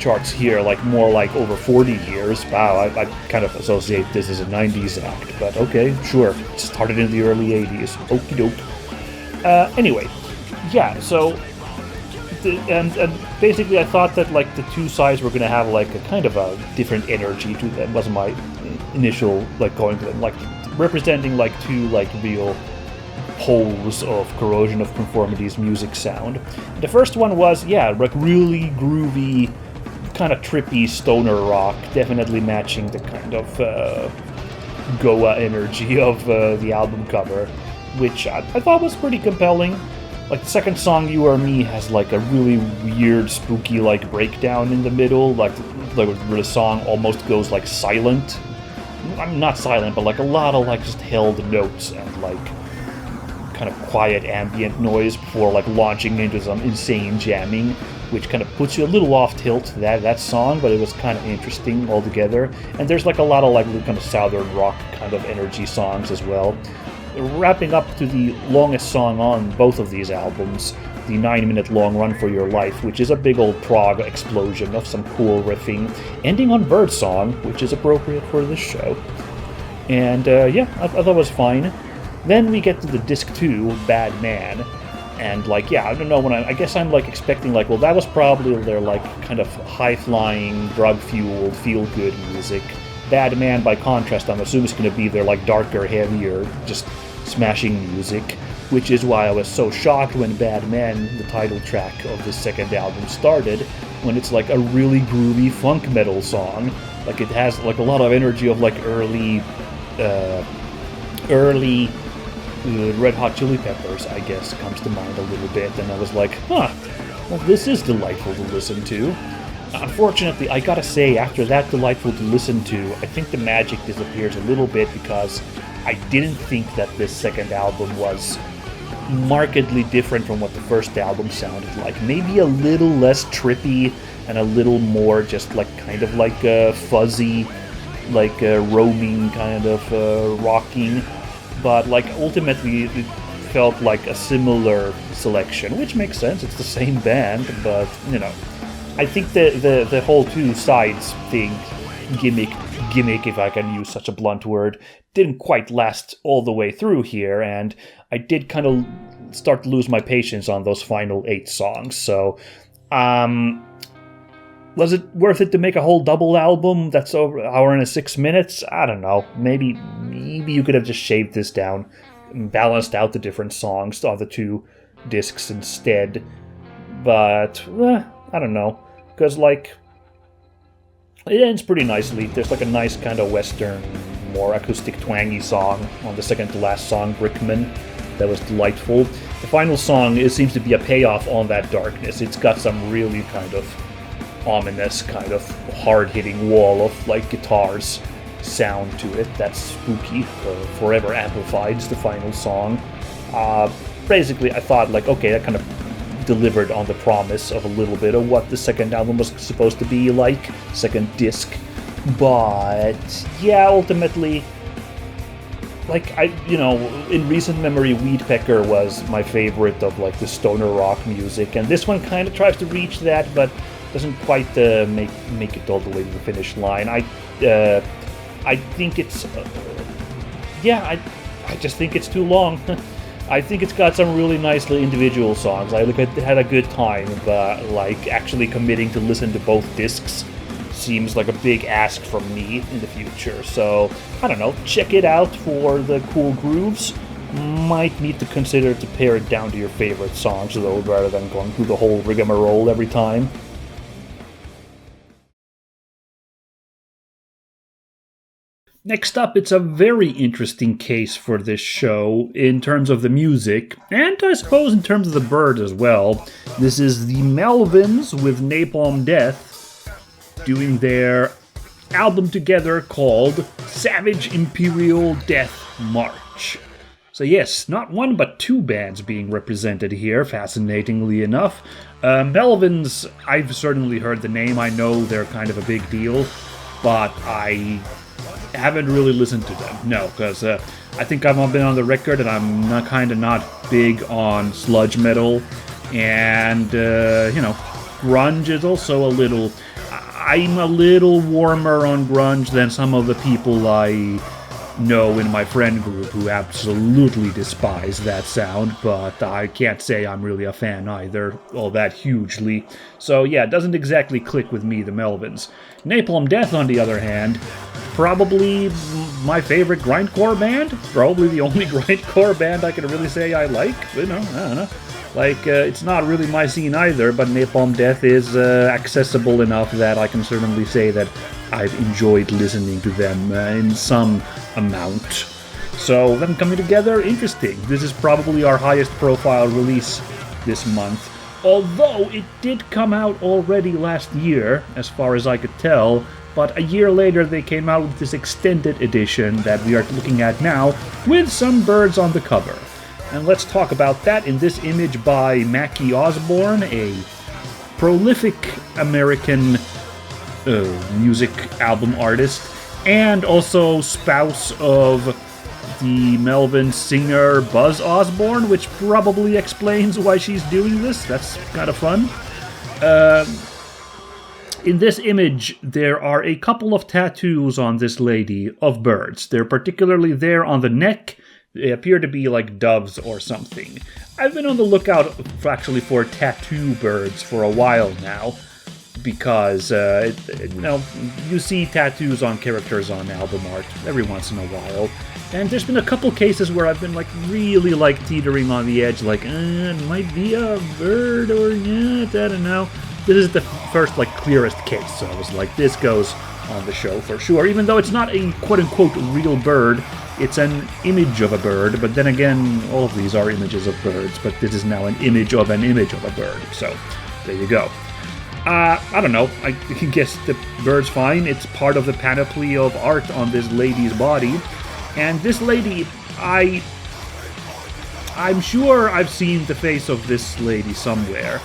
A: charts here, more over 40 years. Wow, I kind of associate this as a 90s act, but okay, sure. It started in the early 80s. Okie doke. Anyway, yeah, so, and basically I thought that, the two sides were going to have, a kind of a different energy to them, was my initial, going to them, representing, two, real poles of Corrosion of Conformity's music sound. The first one was, yeah, really groovy, kind of trippy stoner rock, definitely matching the kind of Goa energy of the album cover, which I thought was pretty compelling. The second song, You or Me, has a really weird, spooky breakdown in the middle, where the song almost goes silent. I mean, not silent, but a lot of just held notes and kind of quiet ambient noise before launching into some insane jamming, which kind of puts you a little off tilt, that song, but it was kind of interesting altogether. And there's a lot of kind of southern rock kind of energy songs as well. Wrapping up to the longest song on both of these albums, the 9-minute long Run for Your Life, which is a big old prog explosion of some cool riffing, ending on Birdsong, which is appropriate for this show. And yeah, I thought it was fine. Then we get to the disc 2, Bad Man, and yeah, I don't know, I guess I'm expecting well, that was probably their kind of high-flying, drug-fueled, feel-good music. Bad Man, by contrast, I'm assuming is going to be their darker, heavier, just smashing music, which is why I was so shocked when Bad Man, the title track of this second album, started, when it's a really groovy funk metal song, Like it has like a lot of energy of like early Red Hot Chili Peppers, I guess, comes to mind a little bit, and I was like, huh, well, this is delightful to listen to. Unfortunately, I gotta say, after that delightful to listen to, I think the magic disappears a little bit because I didn't think that this second album was markedly different from what the first album sounded like. Maybe a little less trippy and a little more just like kind of like fuzzy, like roaming kind of rocking. But like ultimately it felt like a similar selection, which makes sense. It's the same band, but you know, I think the whole two sides thing, gimmick, if I can use such a blunt word, didn't quite last all the way through here, and I did kind of start to lose my patience on those final 8 songs. So, was it worth it to make a whole double album that's over an hour and 6 minutes? I don't know. Maybe you could have just shaved this down and balanced out the different songs on the 2 discs instead. But, I don't know. Because, like, it ends pretty nicely. There's, like, a nice kind of western, more acoustic, twangy song on the second to last song, Brickman. That was delightful. The final song, it seems to be a payoff on that darkness. It's got some really kind of ominous, kind of hard-hitting wall of, like, guitars sound to it. That's spooky. Forever Amplified is the final song. Basically, I thought, like, okay, that kind of delivered on the promise of a little bit of what the second album was supposed to be like, second disc. But, yeah, ultimately, like, in recent memory, Weedpecker was my favorite of, like, the stoner rock music, and this one kind of tries to reach that, but doesn't quite make it all the way to the finish line. I think it's... I just think it's too long. I think it's got some really nice individual songs. I had a good time, but, like, actually committing to listen to both discs seems like a big ask from me in the future. So, I don't know, check it out for the cool grooves. Might need to consider to pare it down to your favorite songs, though, rather than going through the whole rigmarole every time. Next up, it's a very interesting case for this show in terms of the music, and I suppose in terms of the bird as well. This is the Melvins with Napalm Death doing their album together called Savage Imperial Death March. So yes, not one but 2 bands being represented here, fascinatingly enough. Melvins, I've certainly heard the name. I know they're kind of a big deal, but I haven't really listened to them. No, because I think I've been on the record and I'm not big on sludge metal, and grunge is also a little... I'm a little warmer on grunge than some of the people I know in my friend group who absolutely despise that sound, but I can't say I'm really a fan either, all that hugely. So yeah, it doesn't exactly click with me, the Melvins. Napalm Death, on the other hand, probably my favorite grindcore band. Probably the only grindcore band I can really say I like. I don't know. Like, it's not really my scene either, but Napalm Death is accessible enough that I can certainly say that I've enjoyed listening to them in some amount. So, them coming together, interesting. This is probably our highest profile release this month. Although, it did come out already last year, as far as I could tell, but a year later they came out with this extended edition that we are looking at now, with some birds on the cover. And let's talk about that in this image by Mackie Osborne, a prolific American music album artist, and also spouse of the Melvin singer Buzz Osborne, which probably explains why she's doing this. That's kind of fun. In this image, there are a couple of tattoos on this lady of birds. They're particularly there on the neck. They appear to be like doves or something. I've been on the lookout for tattoo birds for a while now, because you see tattoos on characters on album art every once in a while, and there's been a couple cases where I've been like really like teetering on the edge, like it might be a bird or I don't know. This is the first like clearest case, so I was like, this goes on the show for sure, even though it's not a quote-unquote real bird. It's an image of a bird, but then again, all of these are images of birds, but this is now an image of a bird, so there you go. I don't know, I guess the bird's fine. It's part of the panoply of art on this lady's body, and this lady, I'm sure I've seen the face of this lady somewhere,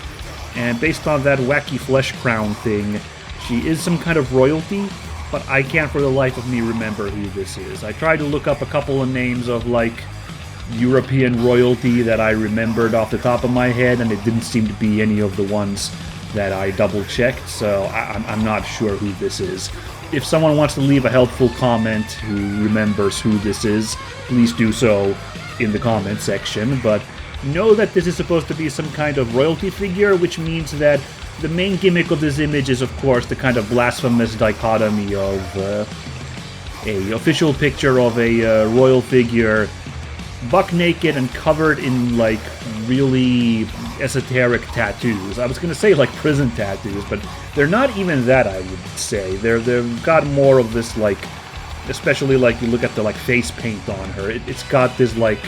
A: and based on that wacky flesh crown thing, she is some kind of royalty, but I can't for the life of me remember who this is. I tried to look up a couple of names of, like, European royalty that I remembered off the top of my head, and it didn't seem to be any of the ones that I double-checked, so I'm not sure who this is. If someone wants to leave a helpful comment who remembers who this is, please do so in the comment section, but know that this is supposed to be some kind of royalty figure, which means that the main gimmick of this image is, of course, the kind of blasphemous dichotomy of a official picture of a royal figure buck naked and covered in, like, really esoteric tattoos. I was gonna say, like, prison tattoos, but they're not even that, I would say. They've got more of this, like, especially, like, you look at the, like, face paint on her. It's got this, like,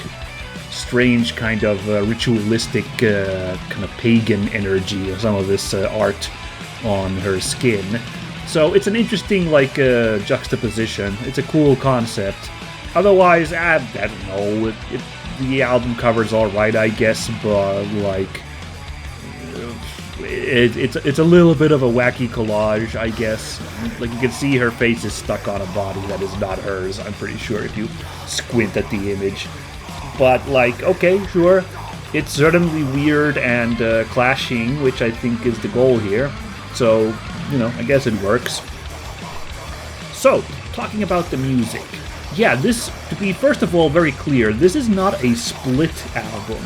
A: strange kind of ritualistic kind of pagan energy of some of this art on her skin. So it's an interesting, like, juxtaposition. It's a cool concept. Otherwise, I don't know, the album cover's alright, I guess, but, like, it's a little bit of a wacky collage, I guess. Like, you can see her face is stuck on a body that is not hers, I'm pretty sure, if you squint at the image. But, like, okay, sure, it's certainly weird and clashing, which I think is the goal here. So, you know, I guess it works. So, talking about the music. Yeah, this, to be first of all very clear, this is not a split album.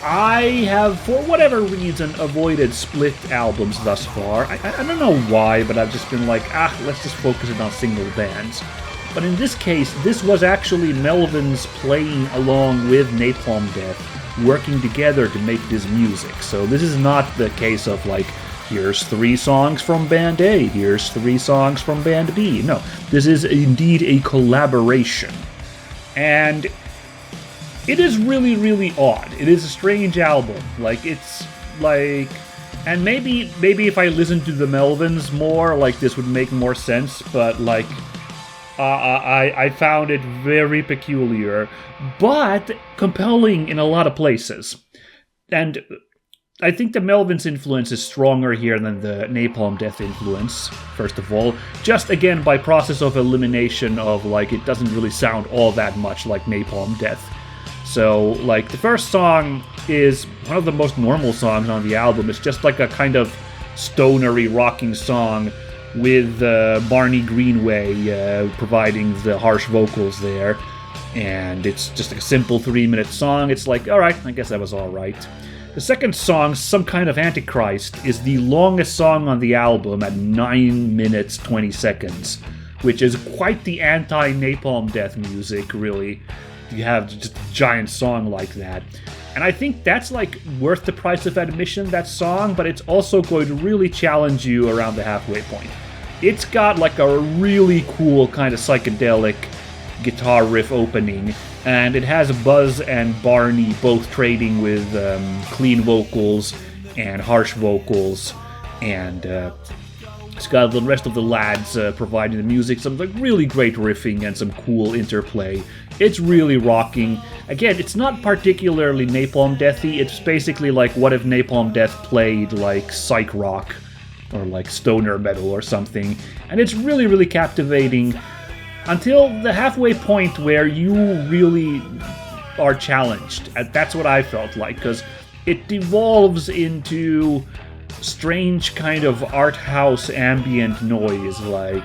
A: I have, for whatever reason, avoided split albums thus far. I don't know why, but I've just been like, let's just focus it on single bands. But in this case, this was actually Melvins playing along with Napalm Death, working together to make this music. So this is not the case of, like, here's 3 songs from Band A, here's 3 songs from Band B. No, this is indeed a collaboration. And it is really, really odd. It is a strange album. Like, it's, like... And maybe if I listened to the Melvins more, like, this would make more sense, but, like... I found it very peculiar, but compelling in a lot of places. And I think the Melvins influence is stronger here than the Napalm Death influence, first of all. Just, again, by process of elimination of, like, it doesn't really sound all that much like Napalm Death. So, like, the first song is one of the most normal songs on the album. It's just like a kind of stonery rocking song with Barney Greenway providing the harsh vocals there. And it's just like a simple 3-minute song. It's like, alright, I guess that was alright. The second song, Some Kind of Antichrist, is the longest song on the album at 9 minutes 20 seconds, which is quite the anti-Napalm Death music, really. You have just a giant song like that. And I think that's, like, worth the price of admission, that song, but it's also going to really challenge you around the halfway point. It's got, like, a really cool kind of psychedelic guitar riff opening, and it has Buzz and Barney both trading with clean vocals and harsh vocals, and it's got the rest of the lads providing the music, some, like, really great riffing and some cool interplay. It's really rocking. Again, it's not particularly Napalm Deathy. It's basically like what if Napalm Death played, like, psych rock or, like, stoner metal or something. And it's really, really captivating until the halfway point where you really are challenged. And that's what I felt like, because it devolves into strange kind of art house ambient noise, like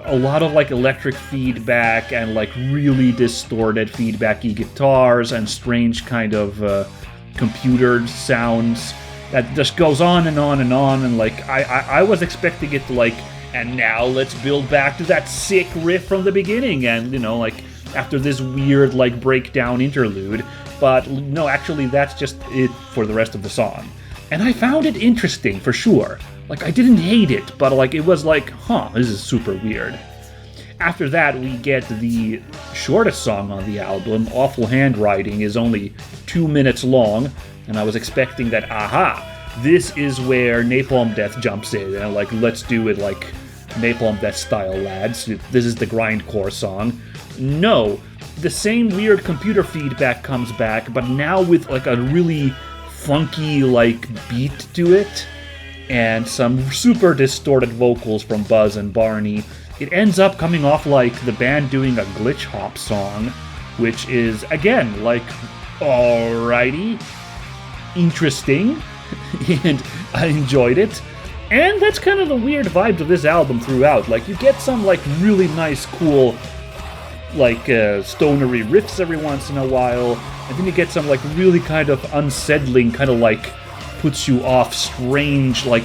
A: a lot of, like, electric feedback and, like, really distorted feedbacky guitars and strange kind of computer sounds that just goes on and on and on. And, like, I was expecting it to, like, and now let's build back to that sick riff from the beginning, and, you know, like, after this weird, like, breakdown interlude. But no, actually, that's just it for the rest of the song. And I found it interesting, for sure. Like, I didn't hate it, but like, it was like, huh, this is super weird. After that, we get the shortest song on the album. Awful Handwriting is only 2 minutes long, and I was expecting that, aha, this is where Napalm Death jumps in, and like, let's do it like Napalm Death style, lads. This is the grindcore song. No, the same weird computer feedback comes back, but now with like a really funky like beat to it, and some super distorted vocals from Buzz and Barney. It ends up coming off like the band doing a glitch hop song, which is, again, like, alrighty, interesting, and I enjoyed it. And that's kind of the weird vibes of this album throughout. Like, you get some, like, really nice, cool, like, stonery riffs every once in a while, and then you get some, like, really kind of unsettling, kind of, like, puts you off strange, like,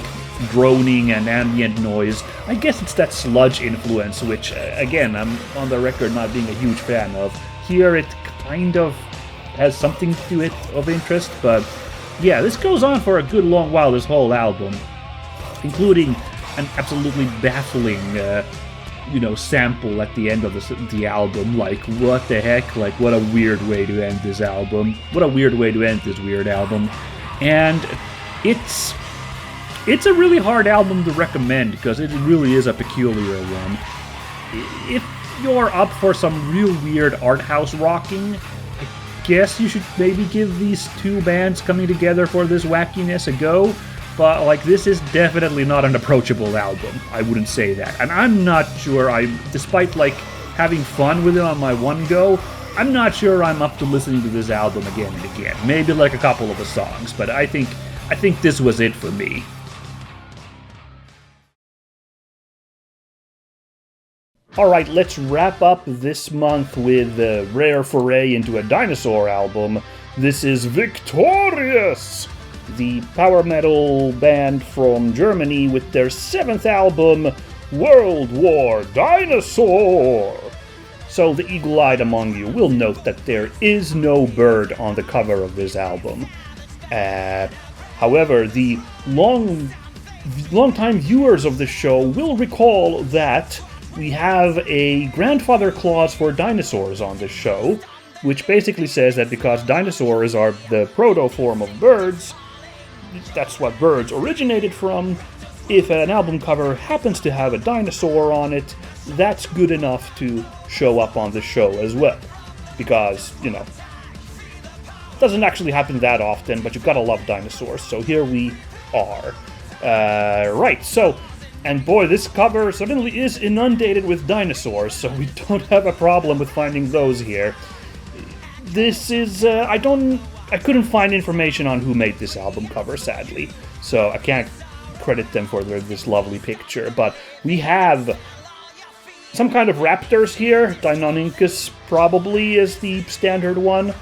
A: droning and ambient noise. I guess it's that sludge influence, which, again, I'm on the record not being a huge fan of. Here it kind of has something to it of interest, but yeah, this goes on for a good long while, this whole album, including an absolutely baffling, sample at the end of the album. Like, what the heck? Like, what a weird way to end this album. What a weird way to end this weird album. And it's a really hard album to recommend, because it really is a peculiar one. If you're up for some real weird art house rocking, I guess you should maybe give these two bands coming together for this wackiness a go. But, like, this is definitely not an approachable album. I wouldn't say that. And I'm not sure despite, like, having fun with it on my one go, I'm not sure I'm up to listening to this album again and again. Maybe, like, a couple of the songs, but I think this was it for me. Alright, let's wrap up this month with a rare foray into a Dinosaur album. This is Victorius, the power metal band from Germany, with their 7th album, World War Dinosaur. So the eagle-eyed among you will note that there is no bird on the cover of this album. However, the long-time viewers of the show will recall that we have a grandfather clause for dinosaurs on this show, which basically says that because dinosaurs are the proto-form of birds, that's what birds originated from, if an album cover happens to have a dinosaur on it, that's good enough to show up on the show as well. Because, it doesn't actually happen that often, but you've gotta love dinosaurs, so here we are. Right, so, and boy, this cover suddenly is inundated with dinosaurs, so we don't have a problem with finding those here. This is, I couldn't find information on who made this album cover, sadly, so I can't credit them for this lovely picture, but we have some kind of raptors here. Deinonychus probably is the standard one,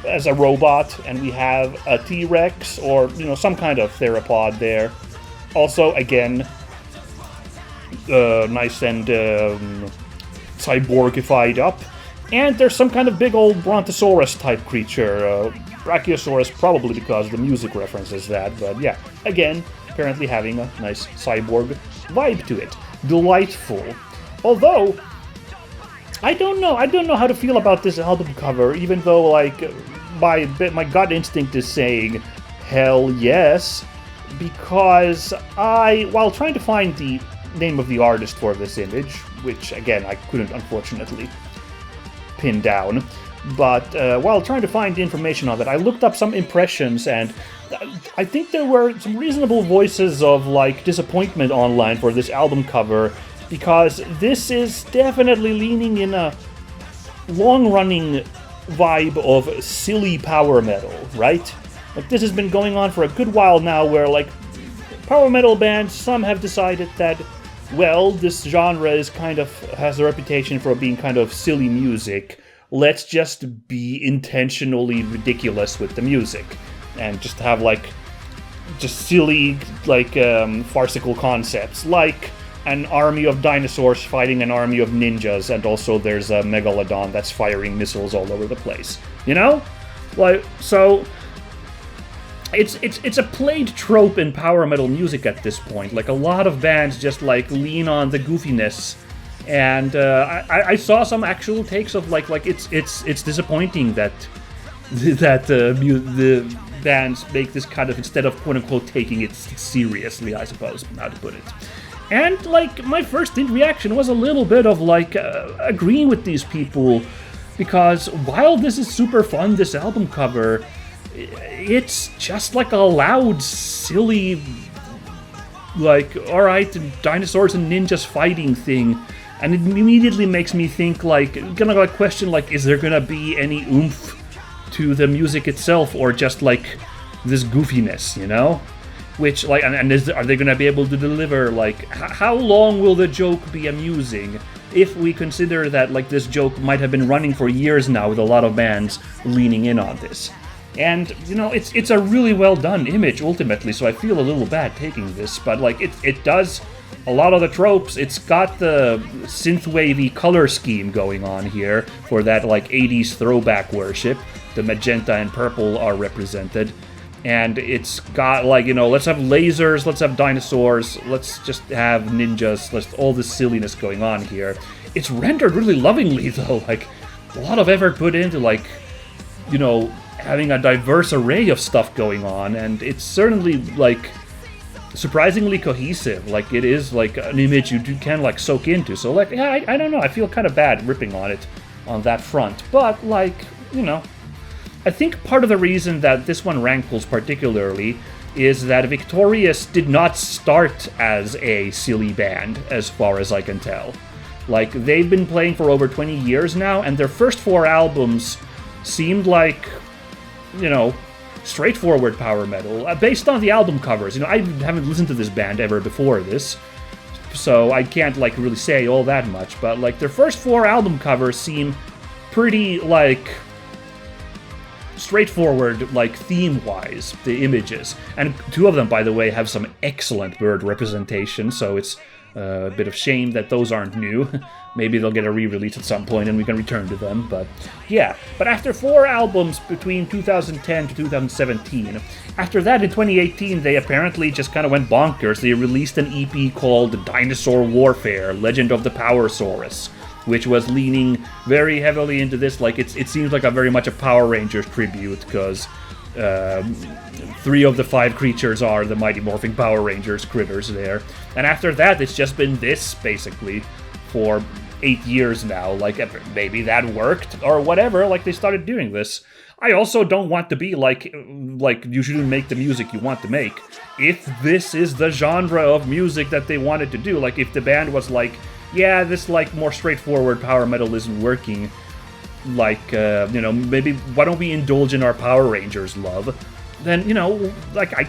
A: as a robot, and we have a T-Rex, or, some kind of theropod there. Also, again, nice and cyborgified up. And there's some kind of big old Brontosaurus-type creature. Brachiosaurus, probably because the music references that, but yeah, again, apparently having a nice cyborg vibe to it. Delightful. Although, I don't know how to feel about this album cover, even though, like, my gut instinct is saying, hell yes, because while trying to find the name of the artist for this image, which, again, I couldn't, unfortunately, pin down, but while trying to find information on that, I looked up some impressions, and I think there were some reasonable voices of, like, disappointment online for this album cover, because this is definitely leaning in a long-running vibe of silly power metal, right? Like, this has been going on for a good while now, where, like, power metal bands, some have decided that, well, this genre has a reputation for being kind of silly music. Let's just be intentionally ridiculous with the music, and just have, like, just silly, like, farcical concepts, like an army of dinosaurs fighting an army of ninjas, and also there's a megalodon that's firing missiles all over the place. Like, so, it's a played trope in power metal music at this point. Like, a lot of bands just like lean on the goofiness, and I saw some actual takes of like it's disappointing that the bands make this kind of, instead of quote unquote taking it seriously, I suppose, how to put it. And like, my first reaction was a little bit of like agreeing with these people, because while this is super fun, this album cover, it's just like a loud, silly, like, alright, dinosaurs and ninjas fighting thing. And it immediately makes me think, like, gonna like question, like, is there gonna be any oomph to the music itself, or just like this goofiness, you know? Which, like, and are they gonna be able to deliver, like, how long will the joke be amusing? If we consider that, like, this joke might have been running for years now, with a lot of bands leaning in on this. And, you know, it's a really well done image, ultimately, so I feel a little bad taking this, but, like, it does a lot of the tropes. It's got the synthwavy color scheme going on here for that, like, 80s throwback worship. The magenta and purple are represented. And it's got, like, you know, let's have lasers, let's have dinosaurs, let's just have ninjas, let's all this silliness going on here. It's rendered really lovingly, though. Like, a lot of effort put into, like, you know, having a diverse array of stuff going on, and it's certainly, like, surprisingly cohesive. Like, it is, like, an image you can, like, soak into. So, like, yeah, I don't know, I feel kind of bad ripping on it on that front. But, like, you know, I think part of the reason that this one rankles particularly is that Victorius did not start as a silly band, as far as I can tell. Like, they've been playing for over 20 years now, and their first 4 albums seemed like, you know, straightforward power metal, based on the album covers. You know, I haven't listened to this band ever before this, so I can't, like, really say all that much, but, like, their first 4 album covers seem pretty, like, straightforward, like, theme-wise, the images. And 2 of them, by the way, have some excellent bird representation, so it's a bit of shame that those aren't new. Maybe they'll get a re-release at some point and we can return to them, but yeah. But after 4 albums between 2010 to 2017, after that in 2018 they apparently just kind of went bonkers. They released an EP called Dinosaur Warfare, Legend of the Powersaurus, which was leaning very heavily into this. Like, it seems like a very much a Power Rangers tribute, because 3 of the 5 creatures are the Mighty Morphing Power Rangers critters there. And after that, it's just been this, basically, for 8 years now. Like, maybe that worked, or whatever, like, they started doing this. I also don't want to be like you shouldn't make the music you want to make. If this is the genre of music that they wanted to do, like, if the band was like, yeah, this, like, more straightforward power metal isn't working, like, you know, maybe why don't we indulge in our Power Rangers love? Then, you know, like, I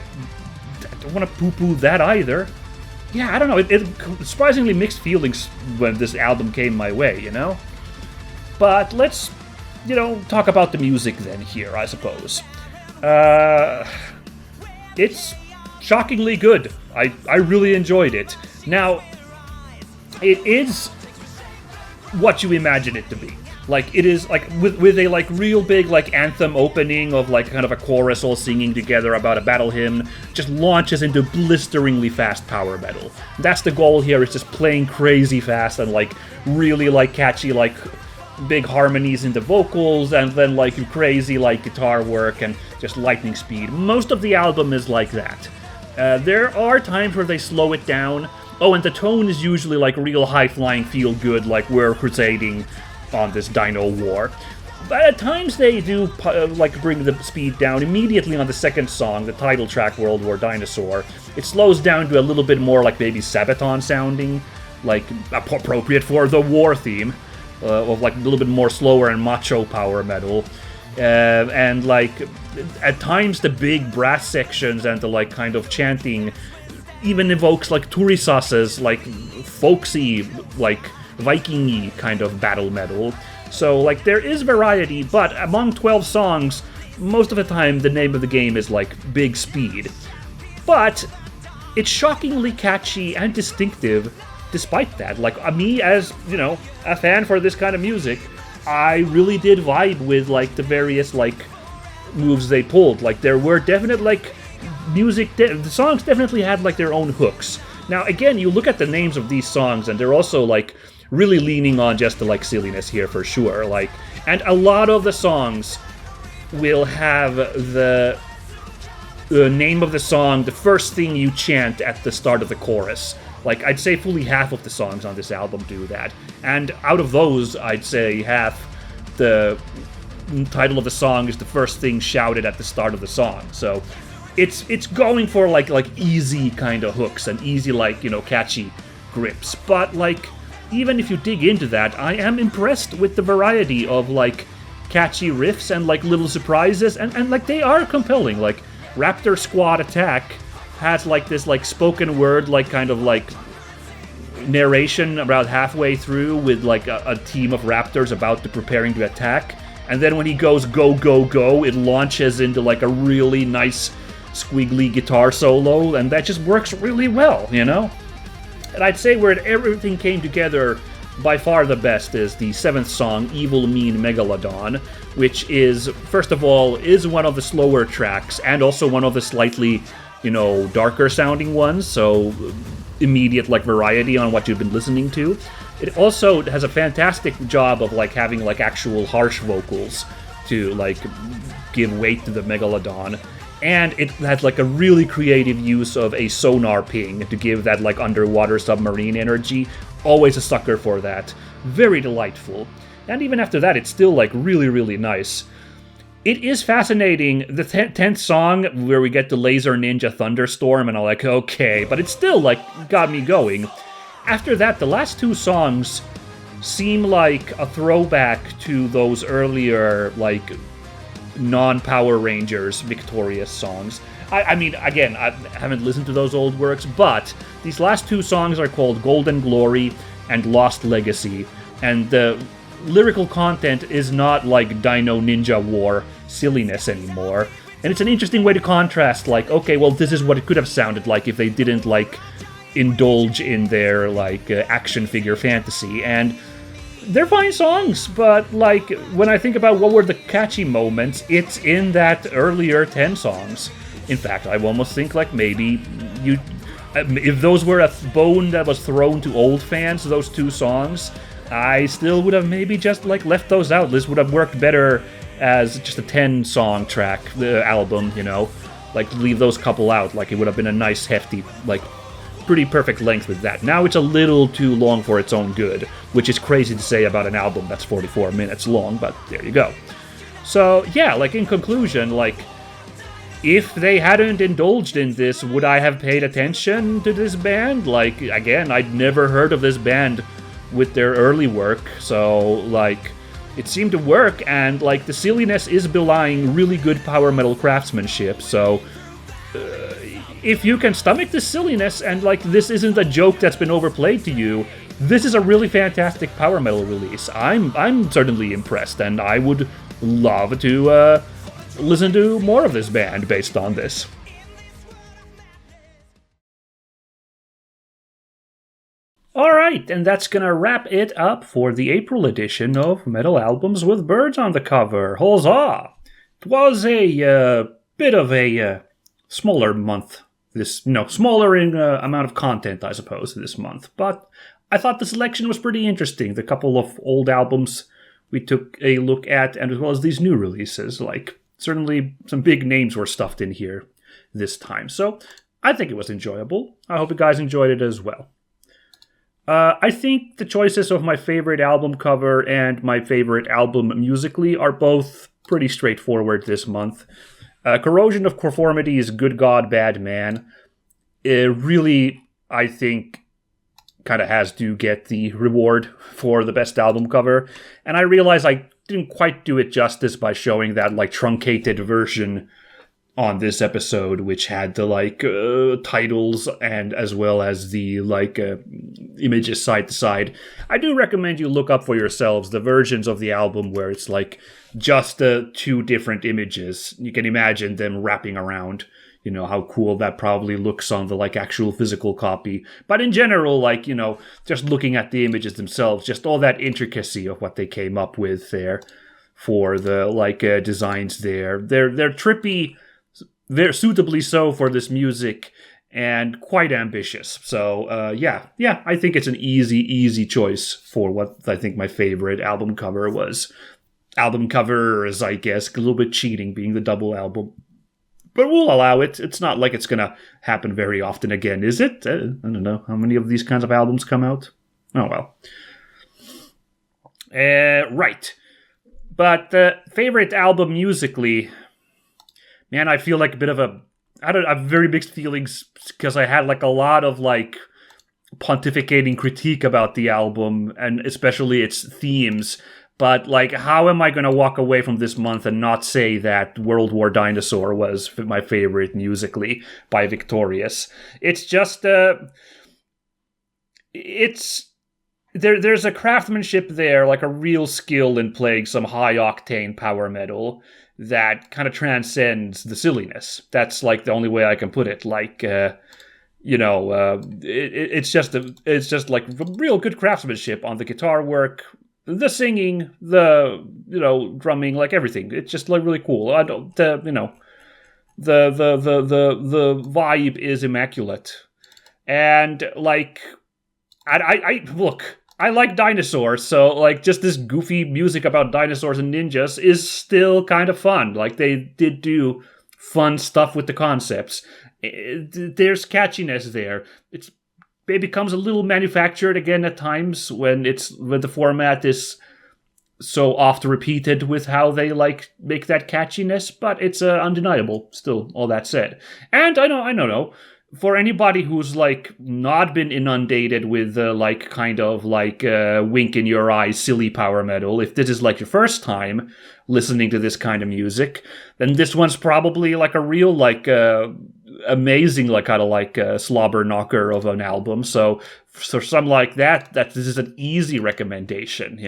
A: don't want to poo-poo that either. Yeah, I don't know, it surprisingly mixed feelings when this album came my way, you know? But let's, you know, talk about the music then here, I suppose. It's shockingly good. I really enjoyed it. Now, it is what you imagine it to be. Like, it is, like, with a, like, real big, like, anthem opening of, like, kind of a chorus all singing together about a battle hymn, just launches into blisteringly fast power metal. That's the goal here, is just playing crazy fast and, like, really, like, catchy, like, big harmonies in the vocals, and then, like, crazy, like, guitar work and just lightning speed. Most of the album is like that. There are times where they slow it down. Oh, and the tone is usually, like, real high-flying, feel-good, like, we're crusading on this dino war. But at times they do, like, bring the speed down immediately on the second song, the title track, World War Dinosaur. It slows down to a little bit more like maybe Sabaton sounding, like, appropriate for the war theme, of, like, a little bit more slower and macho power metal. And, like, at times the big brass sections and the, like, kind of chanting even evokes, like, Turisas's, like, folksy, like, Viking-y kind of battle metal. So, like, there is variety, but among 12 songs, most of the time the name of the game is, like, big speed. But it's shockingly catchy and distinctive despite that. Like, me as, you know, a fan for this kind of music, I really did vibe with, like, the various, like, moves they pulled. Like, there were definite, like, the songs definitely had, like, their own hooks. Now, again, you look at the names of these songs, and they're also, like, really leaning on just the, like, silliness here for sure. Like, and a lot of the songs will have the name of the song, the first thing you chant at the start of the chorus. Like, I'd say fully half of the songs on this album do that. And out of those, I'd say half, the title of the song is the first thing shouted at the start of the song. So it's going for, like easy kind of hooks and easy, like, you know, catchy grips. But, like, even if you dig into that, I am impressed with the variety of, like, catchy riffs and, like, little surprises. And like, they are compelling. Like, Raptor Squad Attack has, like, this, like, spoken word, like, kind of, like, narration about halfway through with, like, a team of raptors about to preparing to attack. And then when he goes go, go, go, it launches into, like, a really nice squiggly guitar solo, and that just works really well, you know? And I'd say where everything came together by far the best is the 7th song, Evil Mean Megalodon, which is, first of all, is one of the slower tracks, and also one of the slightly, you know, darker sounding ones, so immediate, like, variety on what you've been listening to. It also has a fantastic job of, like, having, like, actual harsh vocals to, like, give weight to the Megalodon. And it has, like, a really creative use of a sonar ping to give that, like, underwater submarine energy. Always a sucker for that. Very delightful. And even after that, it's still, like, really, really nice. It is fascinating, the 10th song, where we get the Laser Ninja Thunderstorm, and I'm like, okay, but it still, like, got me going. After that, the last two songs seem like a throwback to those earlier, like, non-Power Rangers Victorius songs. I mean, again, I haven't listened to those old works, but these last two songs are called Golden Glory and Lost Legacy, and the lyrical content is not like Dino Ninja War silliness anymore. And it's an interesting way to contrast, like, okay, well, this is what it could have sounded like if they didn't, like, indulge in their, like, action figure fantasy. And they're fine songs, but, like, when I think about what were the catchy moments, it's in that earlier 10 songs. In fact, I almost think, like, maybe if those were a bone that was thrown to old fans, those two songs, I still would have maybe just, like, left those out. This would have worked better as just a 10-song track, the album, you know? Like, leave those couple out. Like, it would have been a nice, hefty, like, pretty perfect length with that. Now it's a little too long for its own good, which is crazy to say about an album that's 44 minutes long, but there you go. So, yeah, like, in conclusion, like, if they hadn't indulged in this, would I have paid attention to this band? Like, again, I'd never heard of this band with their early work, so, like, it seemed to work, and, like, the silliness is belying really good power metal craftsmanship, so if you can stomach the silliness and, like, this isn't a joke that's been overplayed to you, this is a really fantastic power metal release. I'm certainly impressed, and I would love to listen to more of this band based on this. Alright, and that's gonna wrap it up for the April edition of Metal Albums with Birds on the Cover. Huzzah! It was a bit of a smaller month. Smaller in amount of content, I suppose, this month. But I thought the selection was pretty interesting. The couple of old albums we took a look at, and as well as these new releases. Like, certainly some big names were stuffed in here this time. So I think it was enjoyable. I hope you guys enjoyed it as well. I think the choices of my favorite album cover and my favorite album musically are both pretty straightforward this month. Corrosion of Conformity is Good God, Bad Man. It really, I think, kind of has to get the reward for the best album cover. And I realize I didn't quite do it justice by showing that, like, truncated version on this episode, which had the, like, titles and as well as the, like, images side to side. I do recommend you look up for yourselves the versions of the album where it's, like, just two different images. You can imagine them wrapping around, you know, how cool that probably looks on the, like, actual physical copy. But in general, like, you know, just looking at the images themselves, just all that intricacy of what they came up with there. for the designs there. They're trippy, they're suitably so for this music, and quite ambitious. So yeah, I think it's an easy choice for what I think my favorite album cover was. Album covers, I guess, a little bit cheating being the double album. But we'll allow it. It's not like it's going to happen very often again, is it? I don't know. How many of these kinds of albums come out? Oh, well. Right. But favorite album musically, man, I feel like a bit of I have very mixed feelings because I had like a lot of like pontificating critique about the album and especially its themes. But, like, how am I going to walk away from this month and not say that World War Dinosaur was my favorite musically by Victorius? It's just, there's a craftsmanship there, like a real skill in playing some high-octane power metal that kind of transcends the silliness. That's, like, the only way I can put it. Like, it's just like real good craftsmanship on the guitar work, the singing, the drumming, like everything. It's just like really cool. The vibe is immaculate, and like I look. I like dinosaurs, so like just this goofy music about dinosaurs and ninjas is still kind of fun. Like they did do fun stuff with the concepts. There's catchiness there. It becomes a little manufactured again at times when the format is so oft repeated with how they like make that catchiness, but it's undeniable still, all that said. And I know, for anybody who's like not been inundated with like kind of like wink in your eyes silly power metal, if this is like your first time listening to this kind of music, then this one's probably like a real like amazing like kind of like slobber knocker of an album. So for some like that this is an easy recommendation.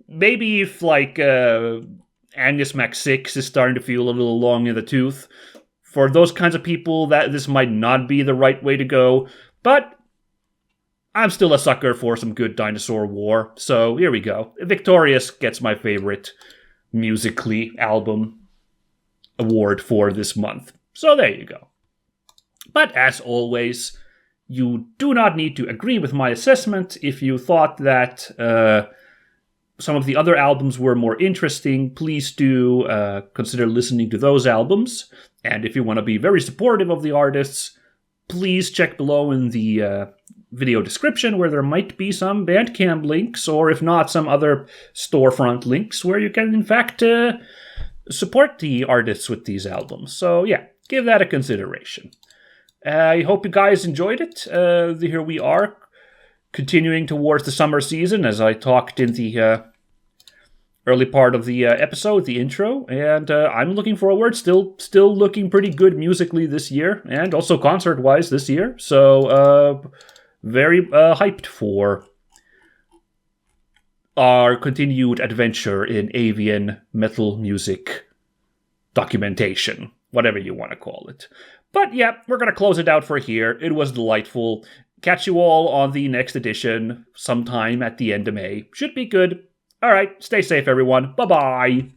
A: Maybe if like Agnes Mac 6 is starting to feel a little long in the tooth, for those kinds of people, that this might not be the right way to go, but I'm still a sucker for some good dinosaur war, so here we go. Victorius gets my favorite musically album award for this month. So there you go. But as always, you do not need to agree with my assessment. If you thought that some of the other albums were more interesting, please do consider listening to those albums. And if you want to be very supportive of the artists, please check below in the video description where there might be some Bandcamp links, or if not, some other storefront links where you can, in fact, support the artists with these albums. So yeah, give that a consideration. I hope you guys enjoyed it. Here we are, continuing towards the summer season, as I talked in the early part of the episode, the intro, and I'm looking forward. Still looking pretty good musically this year, and also concert-wise this year. So very hyped for our continued adventure in avian metal music documentation, whatever you want to call it. But yeah, we're going to close it out for here. It was delightful. Catch you all on the next edition sometime at the end of May. Should be good. All right, stay safe, everyone. Bye-bye.